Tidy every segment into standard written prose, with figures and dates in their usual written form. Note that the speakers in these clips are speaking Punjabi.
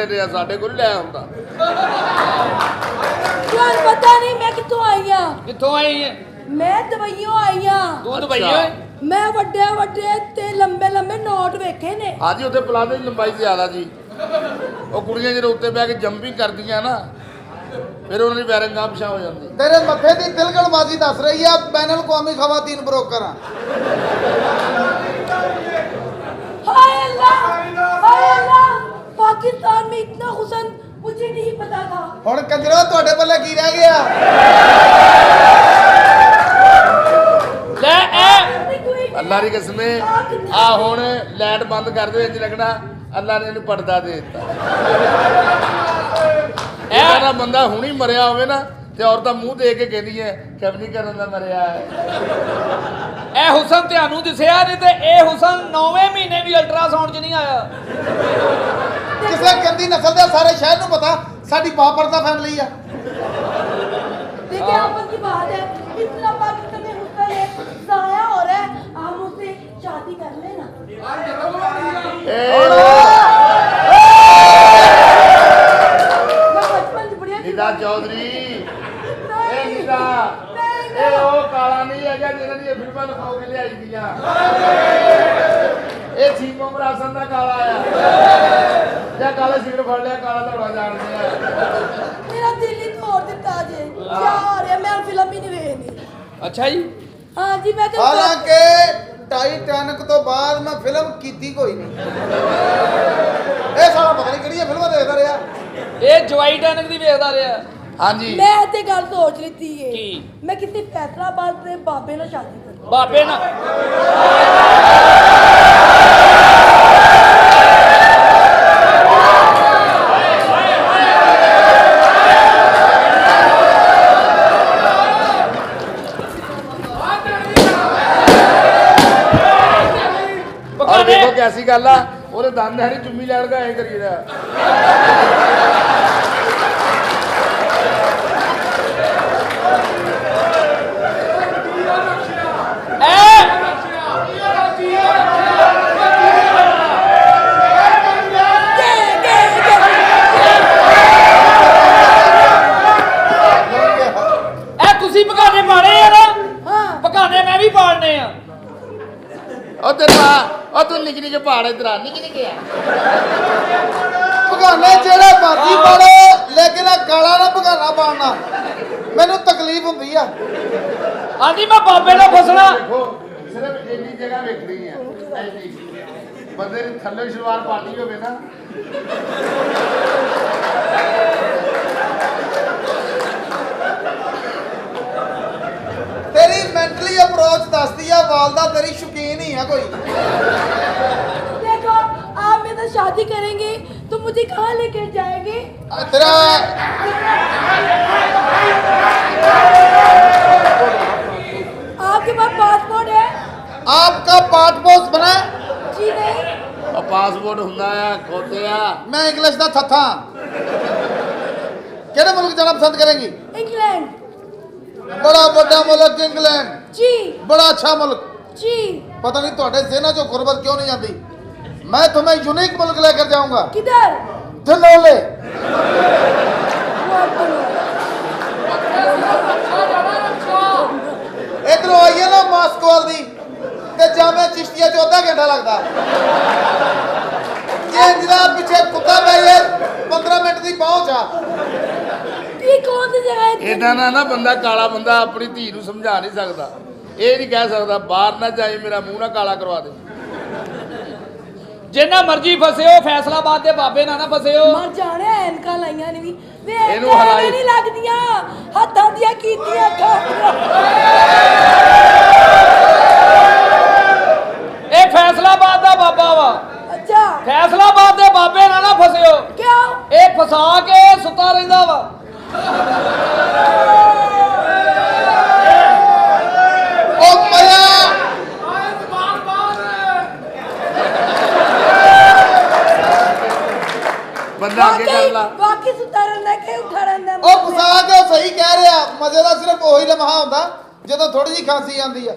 लेने साडे कोल लै आउंदा ਤੁਹਾਨੂੰ ਪਤਾ ਨਹੀਂ ਮੈਂ ਕਿੱਥੋਂ ਆਈ ਆ ਕਿੱਥੋਂ ਆਈ ਹੈ ਮੈਂ ਦਵਾਈਆਂ ਆਈ ਆ ਤੂੰ ਦਵਾਈਆਂ ਮੈਂ ਵੱਡੇ ਵੱਡੇ ਤੇ ਲੰਬੇ ਲੰਬੇ ਨੋਟ ਵੇਖੇ ਨੇ हाँ जी उत्थे प्लाजो की लंबाई ज्यादा जी ਉਹ ਕੁੜੀਆਂ ਜਦੋਂ ਉੱਤੇ ਬਹਿ ਕੇ ਜੰਪਿੰਗ ਕਰਦੀਆਂ ਨਾ ਫਿਰ ਉਹਨਾਂ ਦੀ ਵੈਰਿੰਗ ਪਿਛਾ ਹੋ ਜਾਂਦੀ ਤੇਰੇ ਮੱਥੇ ਦੀ ਤਿਲਕਣਬਾਜ਼ੀ ਦੱਸ ਰਹੀ ਆ ਬੈਨਲ ਕੌਮੀ ਖਵਾਤੀਨ ਬਰੋਕਰ ਆ हाय अल्लाह पाकिस्तान में इतना हुस्न मुझे नहीं पता था ਹੁਣ ਕੰਜਰੋ ਤੁਹਾਡੇ ਪੱਲੇ ਕੀ ਰਹਿ ਗਿਆ ਲੈ ਅੱਲਾ ਦੀ ਕਸਮ ਆ ਹੁਣ ਲਾਈਟ ਬੰਦ ਕਰ ਦਿਓ ਇੰਜ ਲੱਗਣਾ ਅੱਲਾ ਨੇ ਇਹਨੂੰ ਪਰਦਾ ਦੇ ਦਿੱਤਾ ਇਹ ਦਾ ਬੰਦਾ ਹੁਣੀ ਮਰਿਆ ਹੋਵੇ ਨਾ ਤੇ ਔਰਤਾਂ ਮੂੰਹ ਦੇ ਕੇ ਕਹਿੰਦੀ ਹੈ ਕਵਨੀ ਕਰਨ ਦਾ ਮਰਿਆ ਹੈ ਇਹ ਹੁਸਨ ਤੁਹਾਨੂੰ ਦਿਸਿਆ ਨਹੀਂ ਤੇ ਇਹ ਹੁਸਨ 9ਵੇਂ ਮਹੀਨੇ ਵੀ ਅਲਟਰਾਸਾਊਂਡ 'ਚ ਨਹੀਂ ਆਇਆ ਕਿਸੇ ਗੰਦੀ ਨਸਲ ਦੇ ਸਾਰੇ ਸ਼ਹਿਰ ਨੂੰ ਪਤਾ ਸਾਡੀ ਬਾਪਰਦਾ ਫੈਮਿਲੀ ਆ देखिए आपन की बात है इतना पाकिस्तान में हुस्न है जाया हो रहा है आप मुझसे शादी कर लेना मैं बचपन से बढ़िया निदा चौधरी ए निदा ए ओ काला नहीं है ਜਿਹਨਾਂ ਦੀਆਂ ਫਿਲਮਾਂ ਲਿਖਾਓ ਕੇ ਲਿਆਈ ਦੀਆਂ ਇਹ ਛੀਮੋ ਮਰਾਸਨ ਦਾ ਕਾਲਾ ਆ ਜਾਂ ਕਾਲੇ ਸਿਗਰ ਫੜ ਲਿਆ ਕਾਲਾ ਧੌਲਾ ਜਾਣਦੇ ਆ मेरा दिल ही तोड़ देता जे यार ये मैं फिल्म ही नहीं देखनी ਅੱਛਾ ਜੀ हां जी मैं तो ਹਾਲਾਂਕਿ ਟਾਈਟੈਨਿਕ ਤੋਂ ਬਾਅਦ ਮੈਂ ਫਿਲਮ ਕੀਤੀ ਕੋਈ ਨਹੀਂ ਇਹ ਸਾਲਾ ਪਤਾ ਨਹੀਂ ਕਿਹੜੀਆਂ ਫਿਲਮਾਂ ਦੇਖਦਾ ਰਿਹਾ ਇਹ ਜਵਾਈ ਟੈਨਕ ਦੀ ਵੇਖਦਾ ਰਿਹਾ ਹਾਂਜੀ मैं ते गल सोच ली थी की? मैं किसी फैसलाबाद से बाबे ਨਾਲ शादी कर ਬਾਬੇ ਨਾਲ और देखो कैसी गल आ ਉਹਦੇ ਦੰਦ ਹੈ ਨਹੀਂ ਚੁੰਮੀ ਲੈਣ ਦਾ ਐ ਕਰੀਦਾ ਇਹ ਤੁਸੀਂ ਪਕਾਨੇ ਪਾਣੇ ਆ ਨਾ हां ਪਕਾਨੇ ਮੈਂ ਵੀ ਪਾਲਨੇ ਆ ਉਹ ਤੇਰਾ ਉਹ ਤੂੰ ਨਿੱਕੀ ਨਿੱਕੀ ਪਹਾੜ ਇਧਰ ਆ ਨਿੱਕੀ ਨਿੱਕੀ ਆ ਭਗਾਨੇ ਜਿਹੜੇ ਬਾਜੀ ਪਾਲੋ ਲੇਕਿਨ ਆ ਕਾਲਾ ਨਾ ਭਗਾਨਾ ਪਾਲਣਾ ਮੈਨੂੰ ਤਕਲੀਫ ਹੁੰਦੀ ਆ ਹਾਂਜੀ ਮੈਂ ਬਾਬੇ ਨਾਲ ਫਸਣਾ ਦੇਖੋ ਸਿਰਫ ਇੰਨੀ ਜਗ੍ਹਾ ਵੇਖਣੀ ਆ ਐਨੀ ਬੰਦੇ ਦੀ ਥੱਲੇ ਸ਼ਲਵਾਰ ਪਾਣੀ ਹੋਵੇ ਨਾ ਤੇਰੀ ਮੈਂਟਲੀ ਅਪਰੋਚ ਦੱਸਦੀ ਆ ਵਾਲਦਾ ਤੇਰੀ ਸ਼ੌਕੀਨ ਹੀ ਆ ਕੋਈ देखो आप मेरे साथ शादी करेंगे तो मुझे कहाँ लेकर जाएंगे तेरा आपके पास पासपोर्ट है आपका पासपोर्ट बना जी नहीं ਉਹ ਪਾਸਪੋਰਟ ਹੁੰਦਾ ਆ ਖੋਤਿਆ मैं इंग्लिश ਦਾ ਥੱਥਾ ਕਿਹੜੇ ਮੁਲਕ ਜਾਣਾ ਪਸੰਦ ਕਰੇਂਗੀ इंग्लैंड ਬੜਾ ਵੱਡਾ ਮੁਲਕ ਇੰਗਲੈਂਡ जी ਬੜਾ ਅੱਛਾ ਮੁਲਕ जी पता नहीं ਤੁਹਾਡੇ ਜ਼ਿਹਨਾਂ ਚੋਂ ਗੁਰਬਤ क्यों नहीं आती मैं तुम्हें यूनिक मुल्क लेकर जाऊंगा किधर धनौले इधर आइए ना मास्को वाल दी ते जामे चिश्तिया च आधा घंटा लगता जे जनाब पीछे कुत्ता पाइए 15 मिनट की पहुंच आ ये कौन सी जगह है ਇਦਾਂ ਨਾ ਬੰਦਾ ਕਾਲਾ ਬੰਦਾ ਆਪਣੀ ਧੀ ਨੂੰ ਸਮਝਾ ਨਹੀਂ ਸਕਦਾ ਇਹ ਨਹੀਂ ਕਹਿ ਸਕਦਾ ਬਾਹਰ ਨਾ ਜਾਏ ਮੇਰਾ ਮੂੰਹ ਨਾ ਕਾਲਾ ਕਰਵਾ ਦੇ ਜਿੰਨਾ ਮਰਜ਼ੀ ਫਸਿਓ ਫੈਸਲਾਬਾਦ ਦੇ ਬਾਬੇ ਨਾਲ ਨਾ ਫਸਿਓ मर जाने ऐनका लाइया ने भी वे ਇਹਨੂੰ ਹਲਾਈ नहीं लगदियां हत्थां दियां कीतियां ਇਹ ਫੈਸਲਾਬਾਦ ਦਾ ਬਾਬਾ ਵਾ अच्छा ਫੈਸਲਾਬਾਦ ਦੇ ਬਾਬੇ ਨਾਲ ਨਾ ਫਸਿਓ क्या ਇਹ ਫਸਾ ਕੇ ਸੁੱਤਾ ਰਹਿੰਦਾ ਵਾ ओ मया ਬੰਦਾ ਅੱਗੇ ਕਰ ਲਾ वाकई सुता रहंदा के उठा रहंदा ओ फसा के सही कह रहा मजे का सिर्फ वही लम्हा होंदा ਜਦੋਂ ਥੋੜੀ ਜੀ ਖਾਂਸੀ ਆਂਦੀ ਆ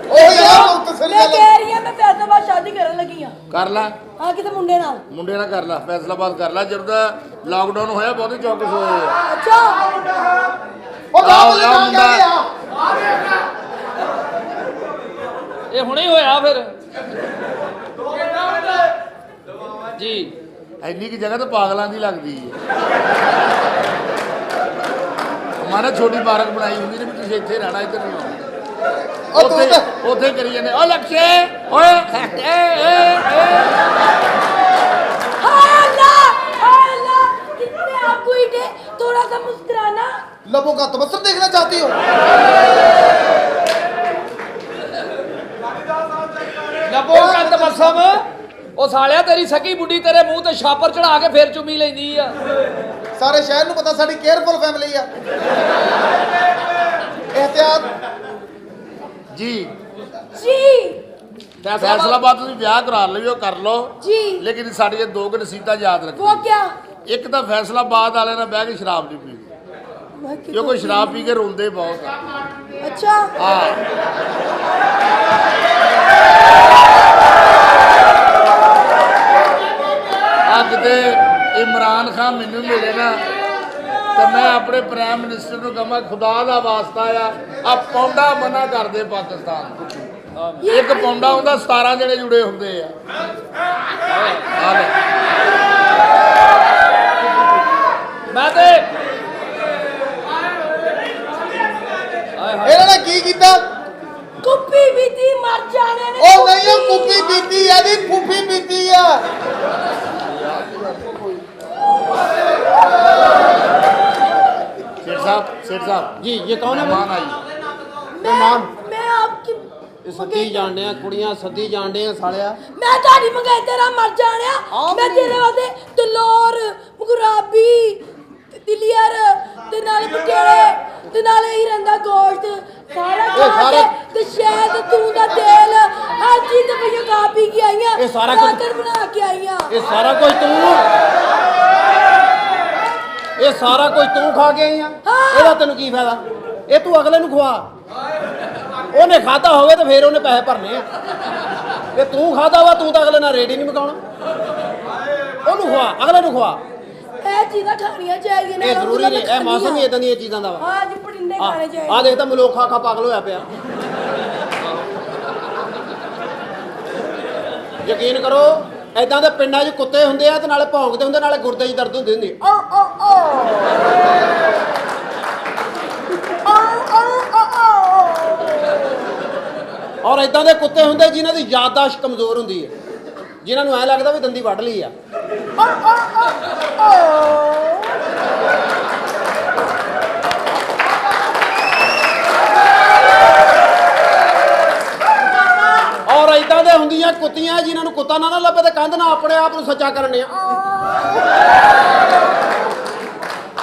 ਉਹ ਯਾਰ ਅਸਲ ਮੈਂ ਗੱਲ ਕਹਿ ਰਹੀ ਹਾਂ ਮੈਂ ਫੈਸਲਾਬਾਦ ਸ਼ਾਦੀ ਕਰਨ ਲੱਗੀ ਹਾਂ ਕਰ ਲੈ ਹਾਂ ਕਿਸੇ ਮੁੰਡੇ ਨਾਲ ਮੁੰਡੇ ਨਾਲ ਕਰ ਲੈ ਫੈਸਲਾਬਾਦ ਕਰ ਲੈ ਜਦੋਂ ਦਾ ਲਾਕਡਾਊਨ ਹੋਇਆ ਬਹੁਤੇ ਚੌਕਸ ਹੋਏ ਆ ਅੱਛਾ ਉਹ ਜਾ ਆਓ, ਬਲੇ ਆਓ ਜਾ ਮੁੰਡਾ। ਗਿਆ ਇਹ ਹੁਣੇ ਹੀ ਹੋਇਆ ਫਿਰ ਜੀ ਇੰਨੀ ਕੀ ਜਗ੍ਹਾ ਤਾਂ ਪਾਗਲਾਂ ਦੀ ਲੱਗਦੀ ਹੈ ਮਾਰਾ ਛੋਟੀ ਪਾਰਕ ਬਣਾਈ ਹੁੰਦੀ ਨੇ ਵੀ ਤੁਸੀਂ ਇੱਥੇ ਰਹਿਣਾ ਇੱਧਰ ਨਹੀਂ ਆਉਣਾ ਉਹ ਤੂੰ ਉੱਥੇ ਤਾਂ- ਉੱਥੇ ਕਰੀ ਜਾਂਦੇ ਓ ਲਕਸ਼ੇ ਓਏ हाय अल्लाह कितने आपको ईटे थोड़ा सा मुस्कुराना लबों का तबस्सुम देखना चाहती हो ਲੱਭੋ ਕਾ ਤਬਸਮ ਉਹ ਸਾਲਿਆ ਤੇਰੀ ਸਕੀ ਬੁੱਢੀ ਤੇਰੇ ਮੂੰਹ ਤੇ ਛਾਪਰ ਚੜਾ ਕੇ ਫੇਰ ਚੁੰਮੀ ਲੈਂਦੀ ਆ ਸਾਰੇ ਸ਼ਹਿਰ ਨੂੰ ਪਤਾ ਸਾਡੀ ਕੇਅਰਫੁਲ ਫੈਮਿਲੀ ਆ ਇਹਤਿਆਤ ਜੀ जी ਫੈਸਲਾਬਾਦ ਤੁਸੀਂ ਵਿਆਹ ਕਰਾ ਲਈਓ ਕਰ ਲਓ जी ਲੇਕਿਨ ਸਾਡੀਆਂ ਦੋ ਕੁ ਨਸੀਹਤਾਂ ਯਾਦ ਰੱਖੋ वो क्या ਇੱਕ ਤਾਂ ਫੈਸਲਾਬਾਦ ਵਾਲਿਆਂ ਨਾਲ ਬਹਿ ਕੇ ਸ਼ਰਾਬ ਨਹੀਂ ਪੀਣੀ मैं की ਕਿਉਂਕਿ ਸ਼ਰਾਬ ਪੀ ਕੇ ਰੋਂਦੇ ਬਹੁਤ ਆ अच्छा ਹਾਂ ਆ ਕਿਤੇ ਇਮਰਾਨ ਖਾਨ ਮੈਨੂੰ ਮਿਲੇ ਨਾ ਤੇ ਮੈਂ ਆਪਣੇ ਪ੍ਰਾਈਮ ਮਿਨਿਸਟਰ ਨੂੰ ਕਹਾਂ ਖੁਦਾ ਦਾ ਵਾਸਤਾ ਆ ਪੌਂਡਾ ਮਨਾ ਕਰਦੇ ਪਾਕਿਸਤਾਨ ਨੂੰ। ਇੱਕ ਪੌਂਡਾ ਹੁੰਦਾ 17 ਜਣੇ ਜੁੜੇ ਹੁੰਦੇ ਆ ਆ ਲੈ ਮੈਂ ਤੇ ਇਹਨਾਂ ਨੇ ਕੀ ਕੀਤਾ कुप्पी भी थी मर जाने ने ਉਹ ਨਹੀਂ ਉਹ ਕੁੱਪੀ ਪੀਤੀ ਆ ਦੀ ਫੁੱਫੀ ਪੀਤੀ ਆ सेठ साहब जी ये कौन है मेहमान आई मैं आपकी ये सदी जानने हैं कुड़ियां सदी जानने हैं सालिया मैं ਤੁਹਾਡੀ ਮੰਗਾਈ ਤੇਰਾ ਮਰ ਜਾਣਿਆ ਮੈਂ ਤੇਰੇ ਵਾਸਤੇ ਤਲੋਰ ਗੁਰਾਬੀ ਦਿਲੀਅਰ ਤੇ ਨਾਲ ਪਟੇੜੇ ਤੇ ਨਾਲ ਹੀ ਰਹਿੰਦਾ ਗੋਸ਼ਤ ਸਾਰਾ ਸਾਰਾ- ਤੇ ਸ਼ਹਿਦ ਤੂੰ ਦਾ ਤੇਲ ਹਰ ਚੀਜ਼ ਪਈਆਂ ਖਾ ਪੀ ਕੇ ਆਈਆਂ ਇਹ ਸਾਰਾ ਕੁਝ- ਖਾਤਰ ਬਣਾ ਕੇ ਆਈਆਂ ये सारा कुछ तू खा के आई हाँ। ਇਹਦਾ ਤੈਨੂੰ ਕੀ ਫਾਇਦਾ ਇਹ ਤੂੰ ਅਗਲੇ ਨੂੰ ਖਵਾ ਉਹਨੇ ਖਾਦਾ ਹੋਵੇ ਤਾਂ ਫੇਰ ਉਹਨੇ ਪੈਸੇ ਭਰਨੇ ਆ ਤੇ ਤੂੰ ਖਾਦਾ ਵਾ ਤੂੰ ਤਾਂ ਅਗਲੇ ਨਾਲ ਰੇਟ ਹੀ ਨਹੀਂ ਮਕਾਉਣਾ ਉਹਨੂੰ ਖਵਾ ਅਗਲੇ ਨੂੰ ਖਵਾ ਇਹ ਚੀਜ਼ਾਂ ਖਾਣੀਆਂ ਚਾਹੀਦੀਆਂ ਨੇ ਇਹ ਜ਼ਰੂਰੀ ਨਹੀਂ ਇਹ ਮੌਸਮ ਹੀ ਇਦਾਂ ਦੀਆਂ ਚੀਜ਼ਾਂ ਦਾ ਵਾ ਹਾਂ ਜੀ ਪੜਿੰਡੇ ਖਾਣੇ ਚਾਹੀਦੇ ਆ ਦੇਖ ਤਾਂ ਮਲੋਕ ਖਾ ਖਾ ਪਾਗਲ ਹੋਇਆ ਪਿਆ ਯਕੀਨ ਕਰੋ ਐਦਾਂ ਦੇ ਪਿੰਡਾਂ 'ਚ ਕੁੱਤੇ ਹੁੰਦੇ ਆ ਤੇ ਨਾਲੇ ਭੌਂਕਦੇ ਹੁੰਦੇ ਨਾਲੇ ਗੁਰਦੇ 'ਚ ਦਰਦ ਹੁੰਦੀ ਹੁੰਦੀ ਔਰ ਐਦਾਂ ਦੇ ਕੁੱਤੇ ਹੁੰਦੇ ਜਿਨ੍ਹਾਂ ਦੀ ਯਾਦਦਾਸ਼ਤ ਕਮਜ਼ੋਰ ਹੁੰਦੀ ਹੈ ਜਿਨ੍ਹਾਂ ਨੂੰ ਐ ਲੱਗਦਾ ਵੀ ਦੰਦੀ ਵੱਢ ਲਈ ਆ ਔਰ ਐਦਾਂ ਦੇ ਹੁੰਦੀਆਂ ਕੁੱਤੀਆਂ ਜਿਨ੍ਹਾਂ ਨੂੰ ਕੁੱਤਾ ਨਾ ਲੱਭੇ ਤੇ ਕੰਧ ਨਾ ਆਪਣੇ ਆਪ ਨੂੰ ਸੱਚਾ ਕਰਨੇ ਆ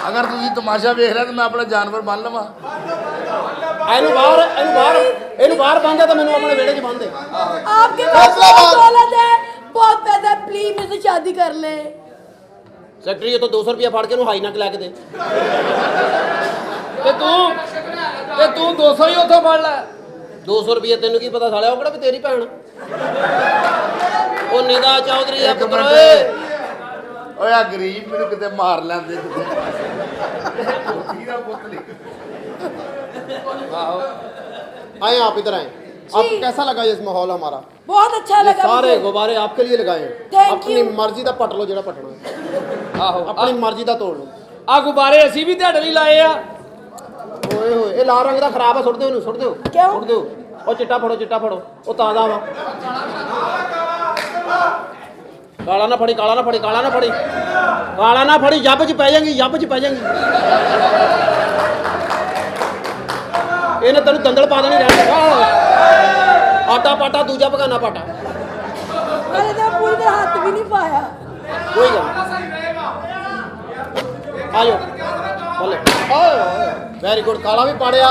ਅਗਰ ਤੁਸੀਂ ਤਮਾਸ਼ਾ ਵੇਖ ਰਹੇ ਤਾਂ ਮੈਂ ਆਪਣਾ ਜਾਨਵਰ ਬੰਨ ਲਵਾਂ ਇਹਨੂੰ ਬਾਹਰ ਬੰਨ੍ਹ ਤਾਂ ਮੈਨੂੰ ਆਪਣੇ ਵਿਹੜੇ 'ਚ ਬੰਨ੍ਹ ਦੇ आपके पास बहुत दौलत है बहुत पैसा है प्लीज मेरे से शादी कर ले ਸੈਕਟਰੀ ਇਹ ਤੋਂ 200 ਰੁਪਏ ਫੜ ਕੇ ਇਹਨੂੰ ਹਾਈ ਨੱਕ ਲੈ ਕੇ ਦੇ ਤੇ ਤੂੰ 200 ਹੀ ਉੱਥੋਂ ਫੜ ਲੈ 200 ਰੁਪਏ ਤੈਨੂੰ ਕੀ ਪਤਾ ਸਾਲਿਆ ਉਹ ਕਿਹੜਾ ਵੀ ਤੇਰੀ ਭੈਣ ਉਹ ਨਿਦਾ ਚੌਧਰੀ ਆ ਇੱਕ ਪੁੱਤਰ ਮਿੰਟ। ਓਏ ਓਏ ਆ ਗਰੀਬ ਮੈਨੂੰ ਕਿਤੇ ਮਾਰ ਲੈਂਦੇ ਕਿਤੇ ਪੁੱਤ ਨਹੀਂ आए आप इधर आए आपको कैसा लगा ये इस माहौल हमारा बहुत अच्छा ये लगा सारे मुझे। गुब्बारे आपके लिए लगाए हैं। Thank अपनी you। मर्जी का पट लो जेड़ा पटना है। ਆਹੋ अपनी मर्जी का तोड़ लो ਆ ਗੁਬਾਰੇ ਅਸੀਂ ਵੀ ਤੁਹਾਡੇ ਲਈ ਲਾਏ ਆ ओए होए ये लाल रंग का खराब है सुट दो सुट दो क्यों? सुट दो ओ चिट्टा फड़ो ओ ताजा वा काला ना फड़ी काला ना फड़ी जब च पै जाएंगी ਇਹਨੇ ਤੈਨੂੰ ਦੰਦਲ ਪਾ ਦੇਣੀ ਰਹਿਣ ਆਟਾ ਪਾਟਾ ਦੂਜਾ ਪਕਾਨਾ ਪਾਟਾ मैंने तो पूरी तरह हाथ भी नहीं पाया ਕੋਈ ਗੱਲ ਆਇਓ ਬੋਲੇ ਵੈਰੀ ਗੁੱਡ ਕਾਲਾ ਵੀ ਪਾੜਿਆ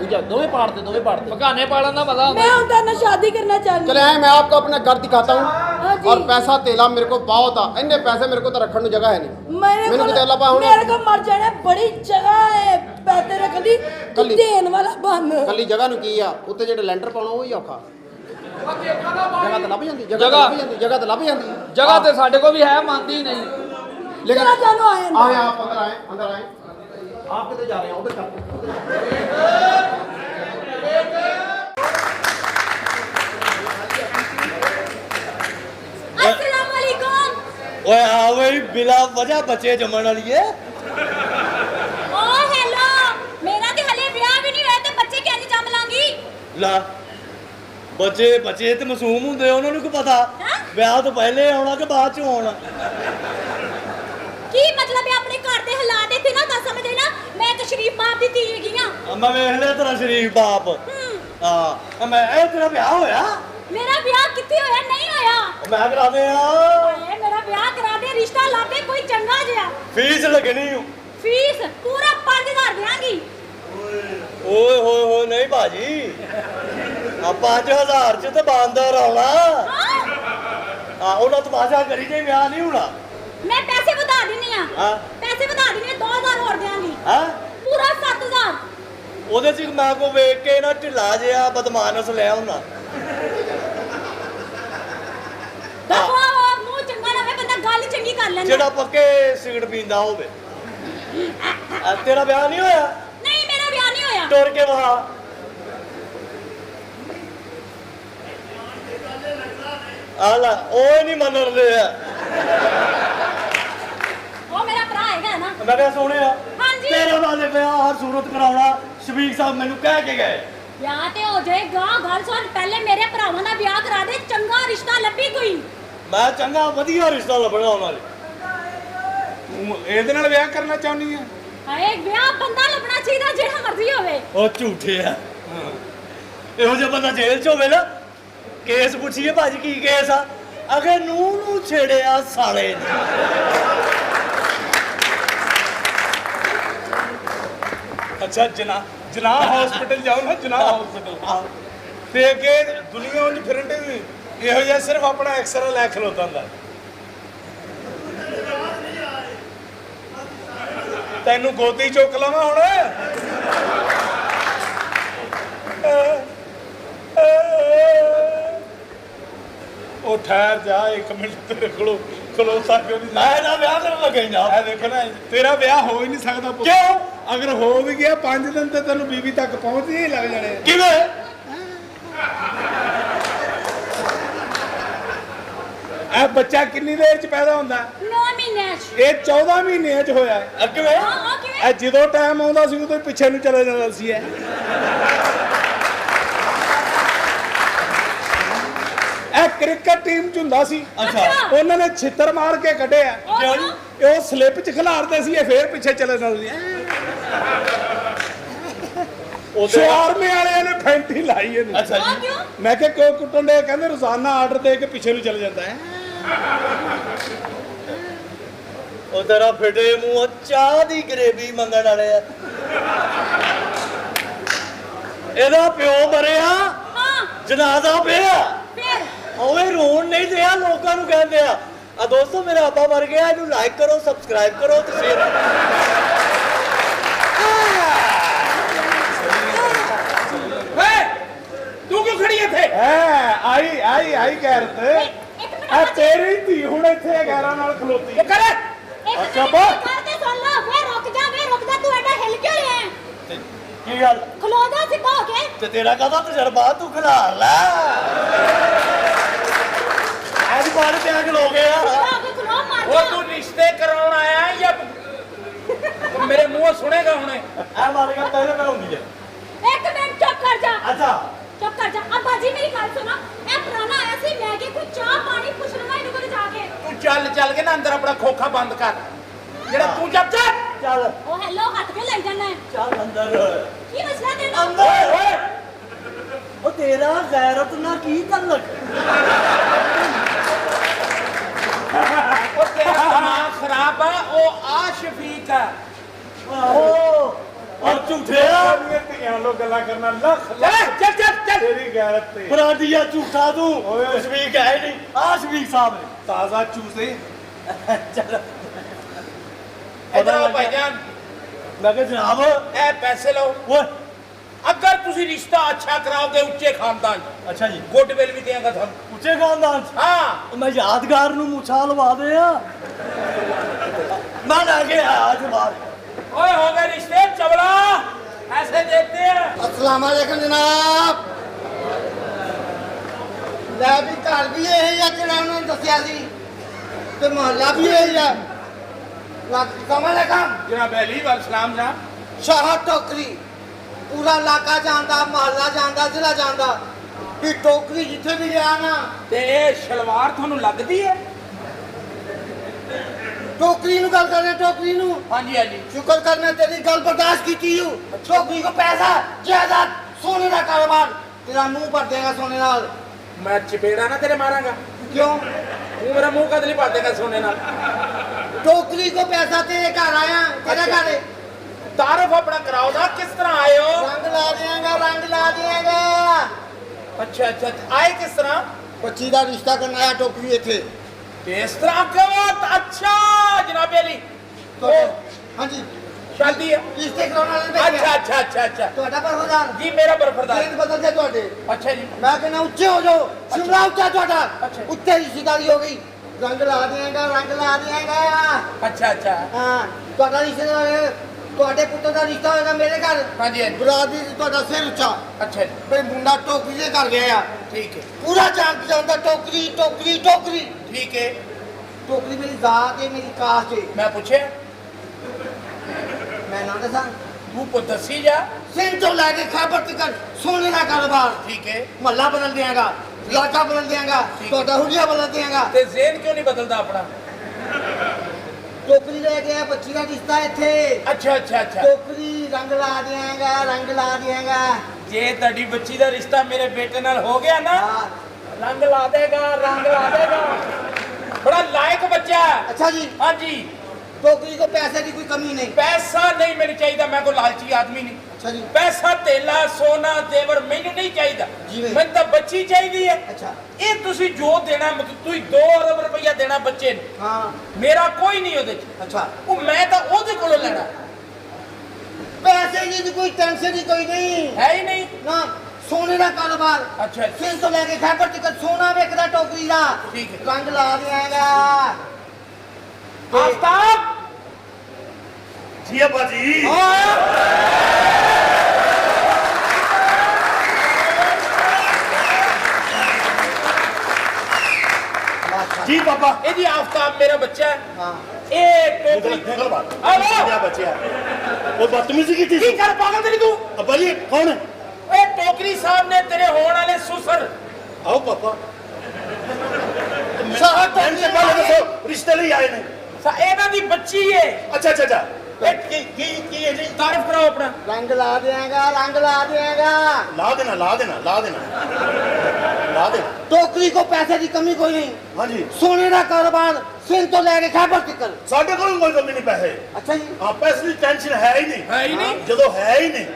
ਦੂਜਾ ਦੋਵੇਂ ਪਾੜਦੇ ਪਕਾਨੇ ਪਾਲਣ ਦਾ ਮਜ਼ਾ मैं ਹੁੰਦਾ उनका ना शादी करना चाहती चले आए मैं आपको अपना घर दिखाता हूँ हाँ जी। और पैसा तेला मेरे को बहुत आ इन्ने पैसे मेरे को तो रखने जगह है नहीं मेरे मैंने किते अल्लाह पाहुन मेरे को मर जाने बड़ी जगह है पैसे रख दी कली। देन वाला बन ਕੱਲੀ ਜਗ੍ਹਾ ਨੂੰ ਕੀ ਆ ਉੱਤੇ ਜਿਹੜੇ ਲੈਂਟਰ ਪਾਉਣਾ ਉਹ ਹੀ ਔਖਾ ਜਗ੍ਹਾ ਤਾਂ ਲੱਭ ਜਾਂਦੀ ਜਗ੍ਹਾ ਜਗ੍ਹਾ। ਤਾਂ ਲੱਭ ਜਾਂਦੀ ਜਗ੍ਹਾ ਤਾਂ ਲੱਭ ਜਾਂਦੀ ਜਗ੍ਹਾ ਤੇ ਸਾਡੇ ਕੋਲ ਵੀ ਹੈ, ਮੰਨਦੀ ਨਹੀਂ। ਲੇਕਿਨ ਚਲੋ ਜਾਨੋ ਆਏ ਆਏ ਆਪ ਅੰਦਰ ਆਏ ਆਪ ਕਿਤੇ ਜਾ ਰਹੇ ਹੋ ਉਧਰ ਚੱਲ अस्सलाम वालेकुम। ਓਏ ਆ ਬਈ ਬਿਲਾ ਵਜ੍ਹਾ ਬੱਚੇ ਜੰਮਣ ਵਾਲੀ ਏ ओ हेलो, मेरा ते हले ब्याह भी नहीं होया ते बच्चे कैसे जम लांगी? ਲਾ ਬੱਚੇ ਤੇ ਮਾਸੂਮ ਹੁੰਦੇ ਉਹਨਾਂ ਨੂੰ ਕੀ ਪਤਾ ਹੈਂ? ਵਿਆਹ ਤੋਂ ਪਹਿਲੇ ਆਉਣਾ ਕਿ ਬਾਅਦ ਚ ਆਉਣਾ की मतलब है अपने घर दे हालात इत्थे ना दस समझे ना, मैं तो शरीफ बाप दी धी हैगी हां। ਮੈਂ ਵੇਖ ਲਿਆ ਤੇਰਾ ਸ਼ਰੀਫ ਬਾਪ ਹਾਂ ਮੈਂ ਇਹ ਤੇਰਾ ਵਿਆਹ ਹੋਇਆ मेरा ब्याह कित्थे होया? नहीं होया। ਮੈਂ ਕਰਾ ਦੇ ਆ ओए मेरा ब्याह करा दे, रिश्ता ला दे कोई चंगा जिहा। ਫੀਸ ਲੱਗਣੀ ਓ। फीस पूरा 5000 देंगी। ਓਏ ਹੋਏ ਹੋਏ ਨਹੀਂ ਭਾਜੀ ਆ 5000 ਚ ਤੇ ਬਾਂਦਰ ਆਉਣਾ ਆ ਉਹਨਾਂ ਤੋਂ ਬਾਸ਼ਾ ਕਰੀ ਜੇ ਵਿਆਹ ਨਹੀਂ ਹੋਣਾ मैं पैसे बता देनी हां। ਹਾਂ पैसे बता देनी 2000 और देंगी। ਹਾਂ पूरा 7000। ਉਹਦੇ ਚ ਮੈਂ ਕੋ ਵੇਖ ਕੇ ਨਾ ਢਿੱਲਾ ਜਿਹਾ ਬਦਮਾਨਸ ਲੈ ਆਉਣਾ देखो मुंह चंगा ना होवे, बंदा गल चंगी कर लेंदा। ਜਿਹੜਾ ਪੱਕੇ ਸਿਗਰਟ ਪੀਂਦਾ ਹੋਵੇ ਤੇਰਾ ਵਿਆਹ ਨਹੀਂ ਹੋਇਆ नहीं मेरा ब्याह नहीं होया। ਟੁਰ ਕੇ ਵਹਾ ਆਲਾ ਉਹ ਨਹੀਂ ਮੰਨ ਰਹੇ ਆ वो मेरा भरा हैगा ना। ਮੈਂ ਕਿਹਾ ਸੋਹਣਿਆ हाँ जी। ਤੇਰੇ ਵਾਲੇ ਵਿਆਹ ਹਰ ਸੂਰਤ ਕਰਾਉਣਾ ਸ਼ਬੀਕ ਸਾਹਿਬ ਮੈਨੂੰ ਕਹਿ ਕੇ ਗਏ ब्याह ते हो जाएगा, गल सुन पहले मेरे भरावां दा ब्याह करा दे, चंगा रिश्ता लब्भी कोई। ਮੈਂ ਚੰਗਾ ਵਧੀਆ ਰਿਸ਼ਤਾ ਲੱਭਣਾ ਉਹਨਾਂ ਲਈ ਤੂੰ ਇਹਦੇ ਨਾਲ ਵਿਆਹ ਕਰਨਾ ਚਾਹੁੰਦੀ ਆ हाय ब्याह बंदा लभना चाहिए जेड़ा मर्जी होवे। ਉਹ ਝੂਠੇ ਆ ਇਹੋ ਜਿਹਾ ਬੰਦਾ ਜੇਲ੍ਹ 'ਚ ਹੋਵੇ ਨਾ ਕੇਸ ਪੁੱਛੀਏ ਭਾਜੀ ਕੀ ਕੇਸ ਆ ਅਗੇ ਨੂੰ ਛੇੜਿਆ ਸਾਲੇ ਨੇ ਅੱਛਾ ਜਨਾ ਹਸਪੀਟਲ ਜਾਓ ਨਾ ਜਨਾ ਹਸਪੀਟਲ ਤੇ ਅੱਗੇ ਦੁਨੀਆ ਵਿੱਚ ਫਿਰਨ ਦੇ ਇਹੋ ਜਿਹਾ ਸਿਰਫ ਆਪਣਾ ਐਕਸਰਾ ਲੈ ਖਲੋਤਾ ਹੁੰਦਾ ਤੈਨੂੰ ਗੋਦੀ ਚੁੱਕ ਲਵਾਂ ਹੁਣ ਉਹ ਠਹਿਰ ਜਾ 1 ਮਿੰਟ ਤੇਰੇ ਕੋਲੋਂ ਖਲੋਤਾ ਕਿਉਂ ਨਹੀਂ ਮੈਂ ਨਾ ਵਿਆਹ ਕਰਨ ਲੱਗਾ ਹੀ ਨਾ ਇਹ ਦੇਖੋ ਨਾ ਤੇਰਾ ਵਿਆਹ ਹੋ ਹੀ ਨਹੀਂ ਸਕਦਾ ਪੁੱਤ। ਕਿਉਂ ਅਗਰ ਹੋ ਵੀ ਗਿਆ 5 ਦਿਨ ਤੇ ਤੈਨੂੰ ਬੀਬੀ ਤੱਕ ਪਹੁੰਚਦੇ ਹੀ ਲੱਗ ਜਾਣੇ ਕਿਵੇਂ ਇਹ ਬੱਚਾ ਕਿੰਨੀ ਦੇਰ ਚ ਪੈਦਾ ਹੁੰਦਾ 9 महीने ਇਹ 14 ਮਹੀਨਿਆਂ ਚ ਹੋਇਆ ਕਿਵੇਂ हां किवें ਇਹ ਜਦੋਂ ਟਾਈਮ ਆਉਂਦਾ ਸੀ ਉਦੋਂ ਹੀ ਪਿੱਛੇ ਨੂੰ ਚਲਾ ਜਾਂਦਾ ਸੀ ਇਹ ਕ੍ਰਿਕਟ ਟੀਮ ਚ ਹੁੰਦਾ ਸੀ ਅੱਛਾ ਉਹਨਾਂ ਨੇ ਛਿੱਤਰ ਮਾਰ ਕੇ ਕੱਢਿਆ क्यों? ਉਹ ਸਲਿੱਪ ਚ ਖਿਲਾਰਦੇ ਸੀ ਇਹ ਫੇਰ ਪਿੱਛੇ ਚਲੇ ਜਾਂਦੇ ਸ਼ਵਾਰਮੇ ਵਾਲਿਆਂ ਨੇ ਫੈਂਟੀ ਲਾਈ ਇਹਨੂੰ ਅੱਛਾ हां ਜੀ क्यों? ਮੈਂ ਕਿਹਾ ਕਿਉਂ ਕੁੱਟਣ ਦੇ ਕਹਿੰਦੇ ਰੋਜ਼ਾਨਾ ਆਰਡਰ ਦੇ ਕੇ ਪਿੱਛੇ ਨੂੰ ਚਲੇ ਜਾਂਦਾ ਹੈ ਉਹ ਤੇਰਾ ਫਿਟੇ ਮੂੰਹ ਚਾਹ ਦੀ ਗਰੇਵੀ ਮੰਗਣ ਵਾਲੇ ਆ ਇਹਦਾ ਪਿਓ ਮਰਿਆ हां ਜਨਾਜ਼ਾ ਪਿਆ फिर ਓਏ ਰੋਣ ਨਹੀਂ ਦਿਆ ਲੋਕਾਂ ਨੂੰ ਕਹਿੰਦੇ ਆ ਦੋਸਤੋ ਮੇਰਾ ਅੱਬਾ ਮਰ ਗਿਆ ਇਹਨੂੰ ਲਾਈਕ ਕਰੋ ਸਬਸਕ੍ਰਾਈਬ ਕਰੋ ਤੇ ਸ਼ੇਅਰ ਤੂੰ ਕਿਉਂ ਖੜੀ ਇੱਥੇ ਆਈ ਗੈਰਤ ਆ ਤੇਰੀ ਧੀ ਹੁਣ ਇੱਥੇ ਗੈਰਾਂ ਨਾਲ ਖਲੋਤੀ ਕਰ अच्छा करते सुन लो वे रुक जा तू एडा हिल क्यों रहा है? ਕੀ ਗੱਲ खलो जा सीधा होके। ਤੇ ਤੇਰਾ ਕਾਹਦਾ ਤਜਰਬਾ ਤੂੰ ਖਿਲਾਰ ਲੈ ਅੱਜ ਬਾਅਦ ਤੇ ਆ ਕੇ ਲੋ ਗਿਆ आगे खलो मार ਉਹ ਤੂੰ ਰਿਸ਼ਤੇ ਕਰਾਉਣ ਆਇਆ ਹੈ ਜਾਂ ਤੂੰ ਮੇਰੇ ਮੂੰਹੋਂ ਸੁਣੇਗਾ ਹੁਣੇ? ਐ ਮਾਰ ਕੇ ਤੇਰੇ ਨਾਲ ਹੁੰਦੀ ਹੈ एक मिनट चुप कर जा। ਅੱਛਾ चुप कर जा। अब बाजी मेरी गल सुनो, ए पुराना आया सी मैं कि कुछ चाह पानी पूछ लूंगा इनको ले जाके। ਤੂੰ ਚੱਲ ਕੇ ਨਾ ਅੰਦਰ ਆਪਣਾ ਖੋਖਾ ਬੰਦ ਕਰ ਜਿਹੜਾ ਤੂੰ ਚੱਲ ਚੱਲ ओ हेलो हाथ के ले जाना है ਚੱਲ ਅੰਦਰ की मसला तेरा? ਅੰਦਰ ਉਹ ਤੇਰਾ ਗੈਰਤ ਨਾਲ ਕੀ ਤਲਕ ਉਹ ਤੇਰਾ ਦਿਮਾਗ ਖਰਾਬ ਆ ਉਹ ਆ ਸ਼ਫੀਕ ਆ ਆਹੋ ਔਰ ਝੂਠਿਆ ਧੀਆਂ ਲੋ ਗੱਲਾਂ ਕਰਨਾ ਲੱਖ ਚੱਲ ਤੇਰੀ ਗੈਰਤ ਤੇ ਬਰਾਦੀਆ ਝੂਠਾ ਤੂੰ ਓਏ। ਕੁਛ ਵੀ ਕਹੇ ਨਹੀਂ ਆ ਸ਼ਬੀਕ ਸਾਹਿਬ ਨੇ ਤਾਜ਼ਾ ਚੂਸੇ ਚੱਲ ਇਧਰ ਆਓ ਭਾਈਜਾਨ ਮੈਂ ਕਿਹਾ ਜਨਾਬ ਇਹ ਪੈਸੇ ਲਓ ਓਏ ਅਗਰ ਤੁਸੀਂ ਰਿਸ਼ਤਾ ਅੱਛਾ ਕਰਾਓਗੇ ਉੱਚੇ ਖਾਨਦਾਨ ਚ, ਅੱਛਾ ਜੀ ਗੁੱਡਵਿਲ ਵੀ ਦੇਵਾਂਗਾ ਤੁਹਾਨੂੰ। ਉੱਚੇ ਖਾਨਦਾਨ ਚ ਹਾਂ ਮੈਂ ਯਾਦਗਾਰ ਨੂੰ ਮੁੱਛਾਂ ਲਵਾ ਦੇ ਆ ਮੈਂ ਲੈ ਕੇ ਆਇਆ ਅੱਜ ਬਾਹਰ ਓਏ ਹੋ ਗਏ ਰਿਸ਼ਤੇ ਚਵਲਾ ਐਸੇ ਦੇਖते हैं। अस्सलाम वालेकुम जनाब ਲੈ ਵੀ ਘਰ ਵੀ ਇਹ ਆ ਜਿਹੜਾ ਉਹਨਾਂ ਨੇ ਦੱਸਿਆ ਸੀ ਤੇ ਮੁਹੱਲਾ ਵੀ ਇਹ ਆ अस्सलाम वालेकुम जनाब अली वाल सलाम जनाब। ਸ਼ਾਹ ਟੋਕਰੀ ਪੂਰਾ ਇਲਾਕਾ ਜਾਣਦਾ ਮੁਹੱਲਾ ਜਾਣਦਾ ਜ਼ਿਲ੍ਹਾ ਜਾਣਦਾ ਵੀ ਟੋਕਰੀ ਜਿੱਥੇ ਵੀ ਗਿਆ ਨਾ ਤੇ ਇਹ ਸ਼ਲਵਾਰ ਤੁਹਾਨੂੰ ਲੱਗਦੀ ਹੈ? ਟੋਕਰੀ ਨੂੰ ਗੱਲ ਕਰਦੇ ਟੋਕਰੀ ਨੂੰ ਹਾਂਜੀ ਹਾਂਜੀ। शुक्र कर मैं तेरी गल बर्दाश्त की थी टोकरी को पैसा जायदाद सोने का कारोबार तेरा मुंह भर देगा सोने नाल मैं चपेड़ा ना तेरे मारांगा। क्यों तू मेरा मुंह कद नहीं भर देगा सोने नाल। टोकरी को पैसा तेरे घर आया तेरा घर है तारफ अपना कराओ ना किस तरह आए हो? रंग ला देगा रंग ला देगा अच्छा अच्छा आए किस तरह? बच्ची का रिश्ता करना आया टोकरी इथे तो इस तरह करो तो अच्छा जनाब अली तो हाँ जी शादी है। रिश्ते कराना अच्छा अच्छा अच्छा अच्छा ਤੁਹਾਡਾ ਬਰਫਦਾਰ जी मेरा बरफरदार। ਦਿਨ ਬਦਲ ਜਾ ਤੁਹਾਡੇ अच्छा जी ਮੈਂ ਕਹਿੰਦਾ ਉੱਚੇ ਹੋ ਜਾਓ ਸ਼ਿਮਲਾ ਉੱਚਾ ਤੁਹਾਡਾ ਅੱਛਾ। ਉੱਤੇ ਰਿਸ਼ਤੇਦਾਰੀ ਹੋ ਗਈ ਰੰਗ ਲਾ ਦੇਗਾ ਰੰਗ ਲਾ ਦੇਗਾ अच्छा अच्छा ਹਾਂ ਤੁਹਾਡਾ ਰਿਸ਼ਤੇਦਾਰ ਤੁਹਾਡੇ ਪੁੱਤਰ ਦਾ ਰਿਸ਼ਤਾ ਹੋਏਗਾ ਮੇਰੇ ਘਰ हाँ जी हाँ जी ਬਰਾਦਰੀ ਚ ਤੁਹਾਡਾ ਸਿਰ ਉੱਚਾ अच्छा जी ਬਈ ਮੁੰਡਾ ਟੋਕਰੀ ਦੇ ਘਰ ਗਿਆ ਆ ठीक है ਪੂਰਾ ਜਾਣ ਜਾਂਦਾ ਟੋਕਰੀ ਟੋਕਰੀ ਟੋਕਰੀ ठीक है। ਟੋਕਰੀ ਮੇਰੀ ਜ਼ਾਤ ਹੈ ਮੇਰੀ ਕਾਸਟ ਹੈ मैं पूछे ਮੈਂ ਨਾ ਦੱਸਾਂ तू को दसी जा। ਸਿੰਧ ਤੋਂ ਲੈ ਕੇ ਖੈਬਰ ਤੱਕ ਸੋਨੇ ਦਾ ਕਾਰੋਬਾਰ ठीक है। ਮਹੱਲਾ ਬਦਲ ਦਿਆਂਗਾ ਇਲਾਕਾ ਬਦਲ ਦਿਆਂਗਾ ਠੀਕ। ਤੁਹਾਡਾ ਹੁਲੀਆ ਬਦਲ ਦਿਆਂਗਾ ते जेन क्यों नहीं बदलता अपना? ਟੋਕਰੀ ਲੈ ਗਿਆ ਬੱਚੀ ਦਾ ਰਿਸ਼ਤਾ ਇੱਥੇ अच्छा अच्छा अच्छा ਟੋਕਰੀ ਰੰਗ ਲਾ ਦਿਆਂਗਾ ਰੰਗ ਲਾ ਦਿਆਂਗਾ जे तेरी बच्ची का रिश्ता मेरे बेटे नाल हो गया ना ਹਾਂ रंग ला देगा रंग ला देगा। बड़ा लायक बच्चा है। ਅੱਛਾ ਜੀ हाँ जी ਟੋਕਰੀ ਕੋ ਪੈਸੇ ਦੀ ਕੋਈ ਕਮੀ ਨਹੀਂ पैसा नहीं मैंने चाहिए मैं कोई लालची आदमी नहीं। ਅੱਛਾ ਜੀ पैसा तेला सोना जेवर मैनू नहीं चाहिए जिवें? मैं तो बच्ची चाहिए है। ਅੱਛਾ ये तुसी जो देना मतलब तुसी 2 अरब रुपया देना बच्चे ने ਹਾਂ मेरा कोई नहीं ਉਹਦੇ ਚ ਅੱਛਾ ਉਹ ਮੈਂ ਤਾਂ ਉਹਦੇ ਕੋਲੋਂ ਲੈਣਾ ਪੈਸੇ ਦੀ ਤਾਂ ਕੋਈ ਟੈਨਸ਼ਨ ਹੀ ਕੋਈ ਨਹੀਂ ਹੈ ਹੀ ਨਹੀਂ। ਨਾ ਸੋਨੇ ਦਾ ਕਾਰੋਬਾਰ ਅੱਛਾ ਅੱਛਾ ਸਿੰਧ ਤੋਂ ਲੈ ਕੇ ਖੈਬਰ ਤੱਕ ਸੋਨਾ ਵੇਚਦਾ ਟੋਕਰੀ ਦਾ ਠੀਕ ਹੈ। ਰੰਗ ਲਾ ਦਿਆਂਗਾ ਆਫਤਾਬ ਜੀ ਅੱਬਾ ਜੀ ਜੀ ਪਾਪਾ ਇਹਦੀ ਆਫਤਾਬ ਮੇਰਾ ਬੱਚਾ ਹੈ। ਹਾਂ ਇਹ ਟੋਕਰੀ ਨਿਕਲ ਬਾਹਰ ਆਲੋ क्या बच्चे वो बदतमीजी की थी ਕੀ ਕਰ ਪਾਗਲ ਤੇਰੀ ਤੂੰ? अब्बा जी कौन है ਇਹ ਟੋਕਰੀ ਸਾਹਿਬ ਨੇ ਤੇਰੇ ਹੋਣ ਵਾਲੇ ਸੁਸਰ आओ पापा ਸਾਹ टाइम से पहले देखो रिश्ते नहीं आए नहीं ਇਹਨਾਂ ਦੀ ਬੱਚੀ ਏ। अच्छा अच्छा अच्छा ਇਹ ਕੀ ਹੈ ਜੀ ਤਾਰੀਫ ਕਰਾਓ ਆਪਣਾ। ਰੰਗ ਲਾ ਦਿਆਂਗਾ ਰੰਗ ਲਾ ਦਿਆਂਗਾ ला देना ला देना ला देना ला देना ਟੋਕਰੀ ਕੋ ਪੈਸੇ ਦੀ ਕਮੀ ਕੋਈ ਨਹੀਂ हाँ जी ਸੋਨੇ ਦਾ ਕਾਰੋਬਾਰ ਸਿੰਧ ਤੋਂ ਲੈ ਕੇ ਖੈਬਰ ਤੱਕ साढ़े को कोई कमी नहीं पैसे ਅੱਛਾ ਜੀ हाँ पैसे की टेंशन है ही नहीं ਹੈ ਹੀ ਨਹੀਂ। ਜਦੋਂ ਹੈ ਹੀ ਨਹੀਂ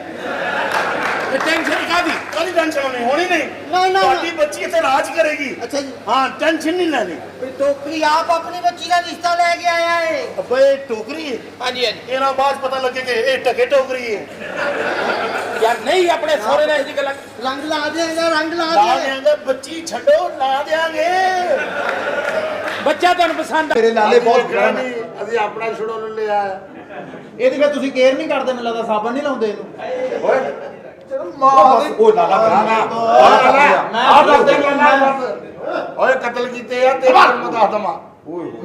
ਇਹ ਟੈਨਸ਼ਨ ਕਾਦੀ? ਕਾਹਦੀ ਟੈਨਸ਼ਨ ਹੋਣੀ ਹੋਣੀ ਨਹੀਂ ਨਾ, ਨਾ। ਤੁਹਾਡੀ ਬੱਚੀ ਇੱਥੇ ਰਾਜ ਕਰੇਗੀ ਅੱਛਾ ਜੀ ਹਾਂ ਟੈਨਸ਼ਨ ਨਹੀਂ ਲੈਣੀ ਵੀ ਟੋਕਰੀ ਆਪ ਆਪਣੀ ਬੱਚੀ ਦਾ ਰਿਸ਼ਤਾ ਲੈ ਕੇ ਆਇਆ ਏ ਅੱਬਾ ਇਹ ਟੋਕਰੀ ਹੈ ਹਾਂਜੀ ਹਾਂਜੀ ਇਹਨਾਂ ਬਾਅਦ ਪਤਾ ਲੱਗੇ ਕਿ ਇਹ ਟਕੇ ਟੋਕਰੀ ਹੈ ਯਾਰ ਨਹੀਂ ਆਪਣੇ ਸਹੁਰੇ ਨਾਲ ਇਹਦੀ ਗੱਲ ਰੰਗ ਲਾ ਦਿਆਂਗਾ ਰੰਗ ਲਾ ਲਾ ਦਿਆਂਗਾ ਦੇਾਂਗੇ ਬੱਚੀ ਛੱਡੋ ਲਾ ਦੇਾਂਗੇ ਬੱਚਾ ਤੁਹਾਨੂੰ ਪਸੰਦ ਮੇਰੇ ਲਾਲੇ ਬਹੁਤ ਨਹੀਂ ਅਸੀਂ ਆਪਣਾ ਛੁਡੋ ਨੂੰ ਲਿਆ ਇਹਦੀ ਫਿਰ ਤੁਸੀਂ ਕੇਅਰ ਨਹੀਂ ਕਰਦੇ ਮੈਨੂੰ ਲੱਗਦਾ ਸਾਬਣ ਨਹੀਂ ਲਾਉਂਦੇ ਇਹਨੂੰ ਓਏ ਉਹ ਲਾਲਾ ਆ ਦੱਸਦੇ ਓਏ ਕਤਲ ਕੀਤੇ ਆ ਤੇ ਮੈਂ ਦੱਸ ਦਵਾਂ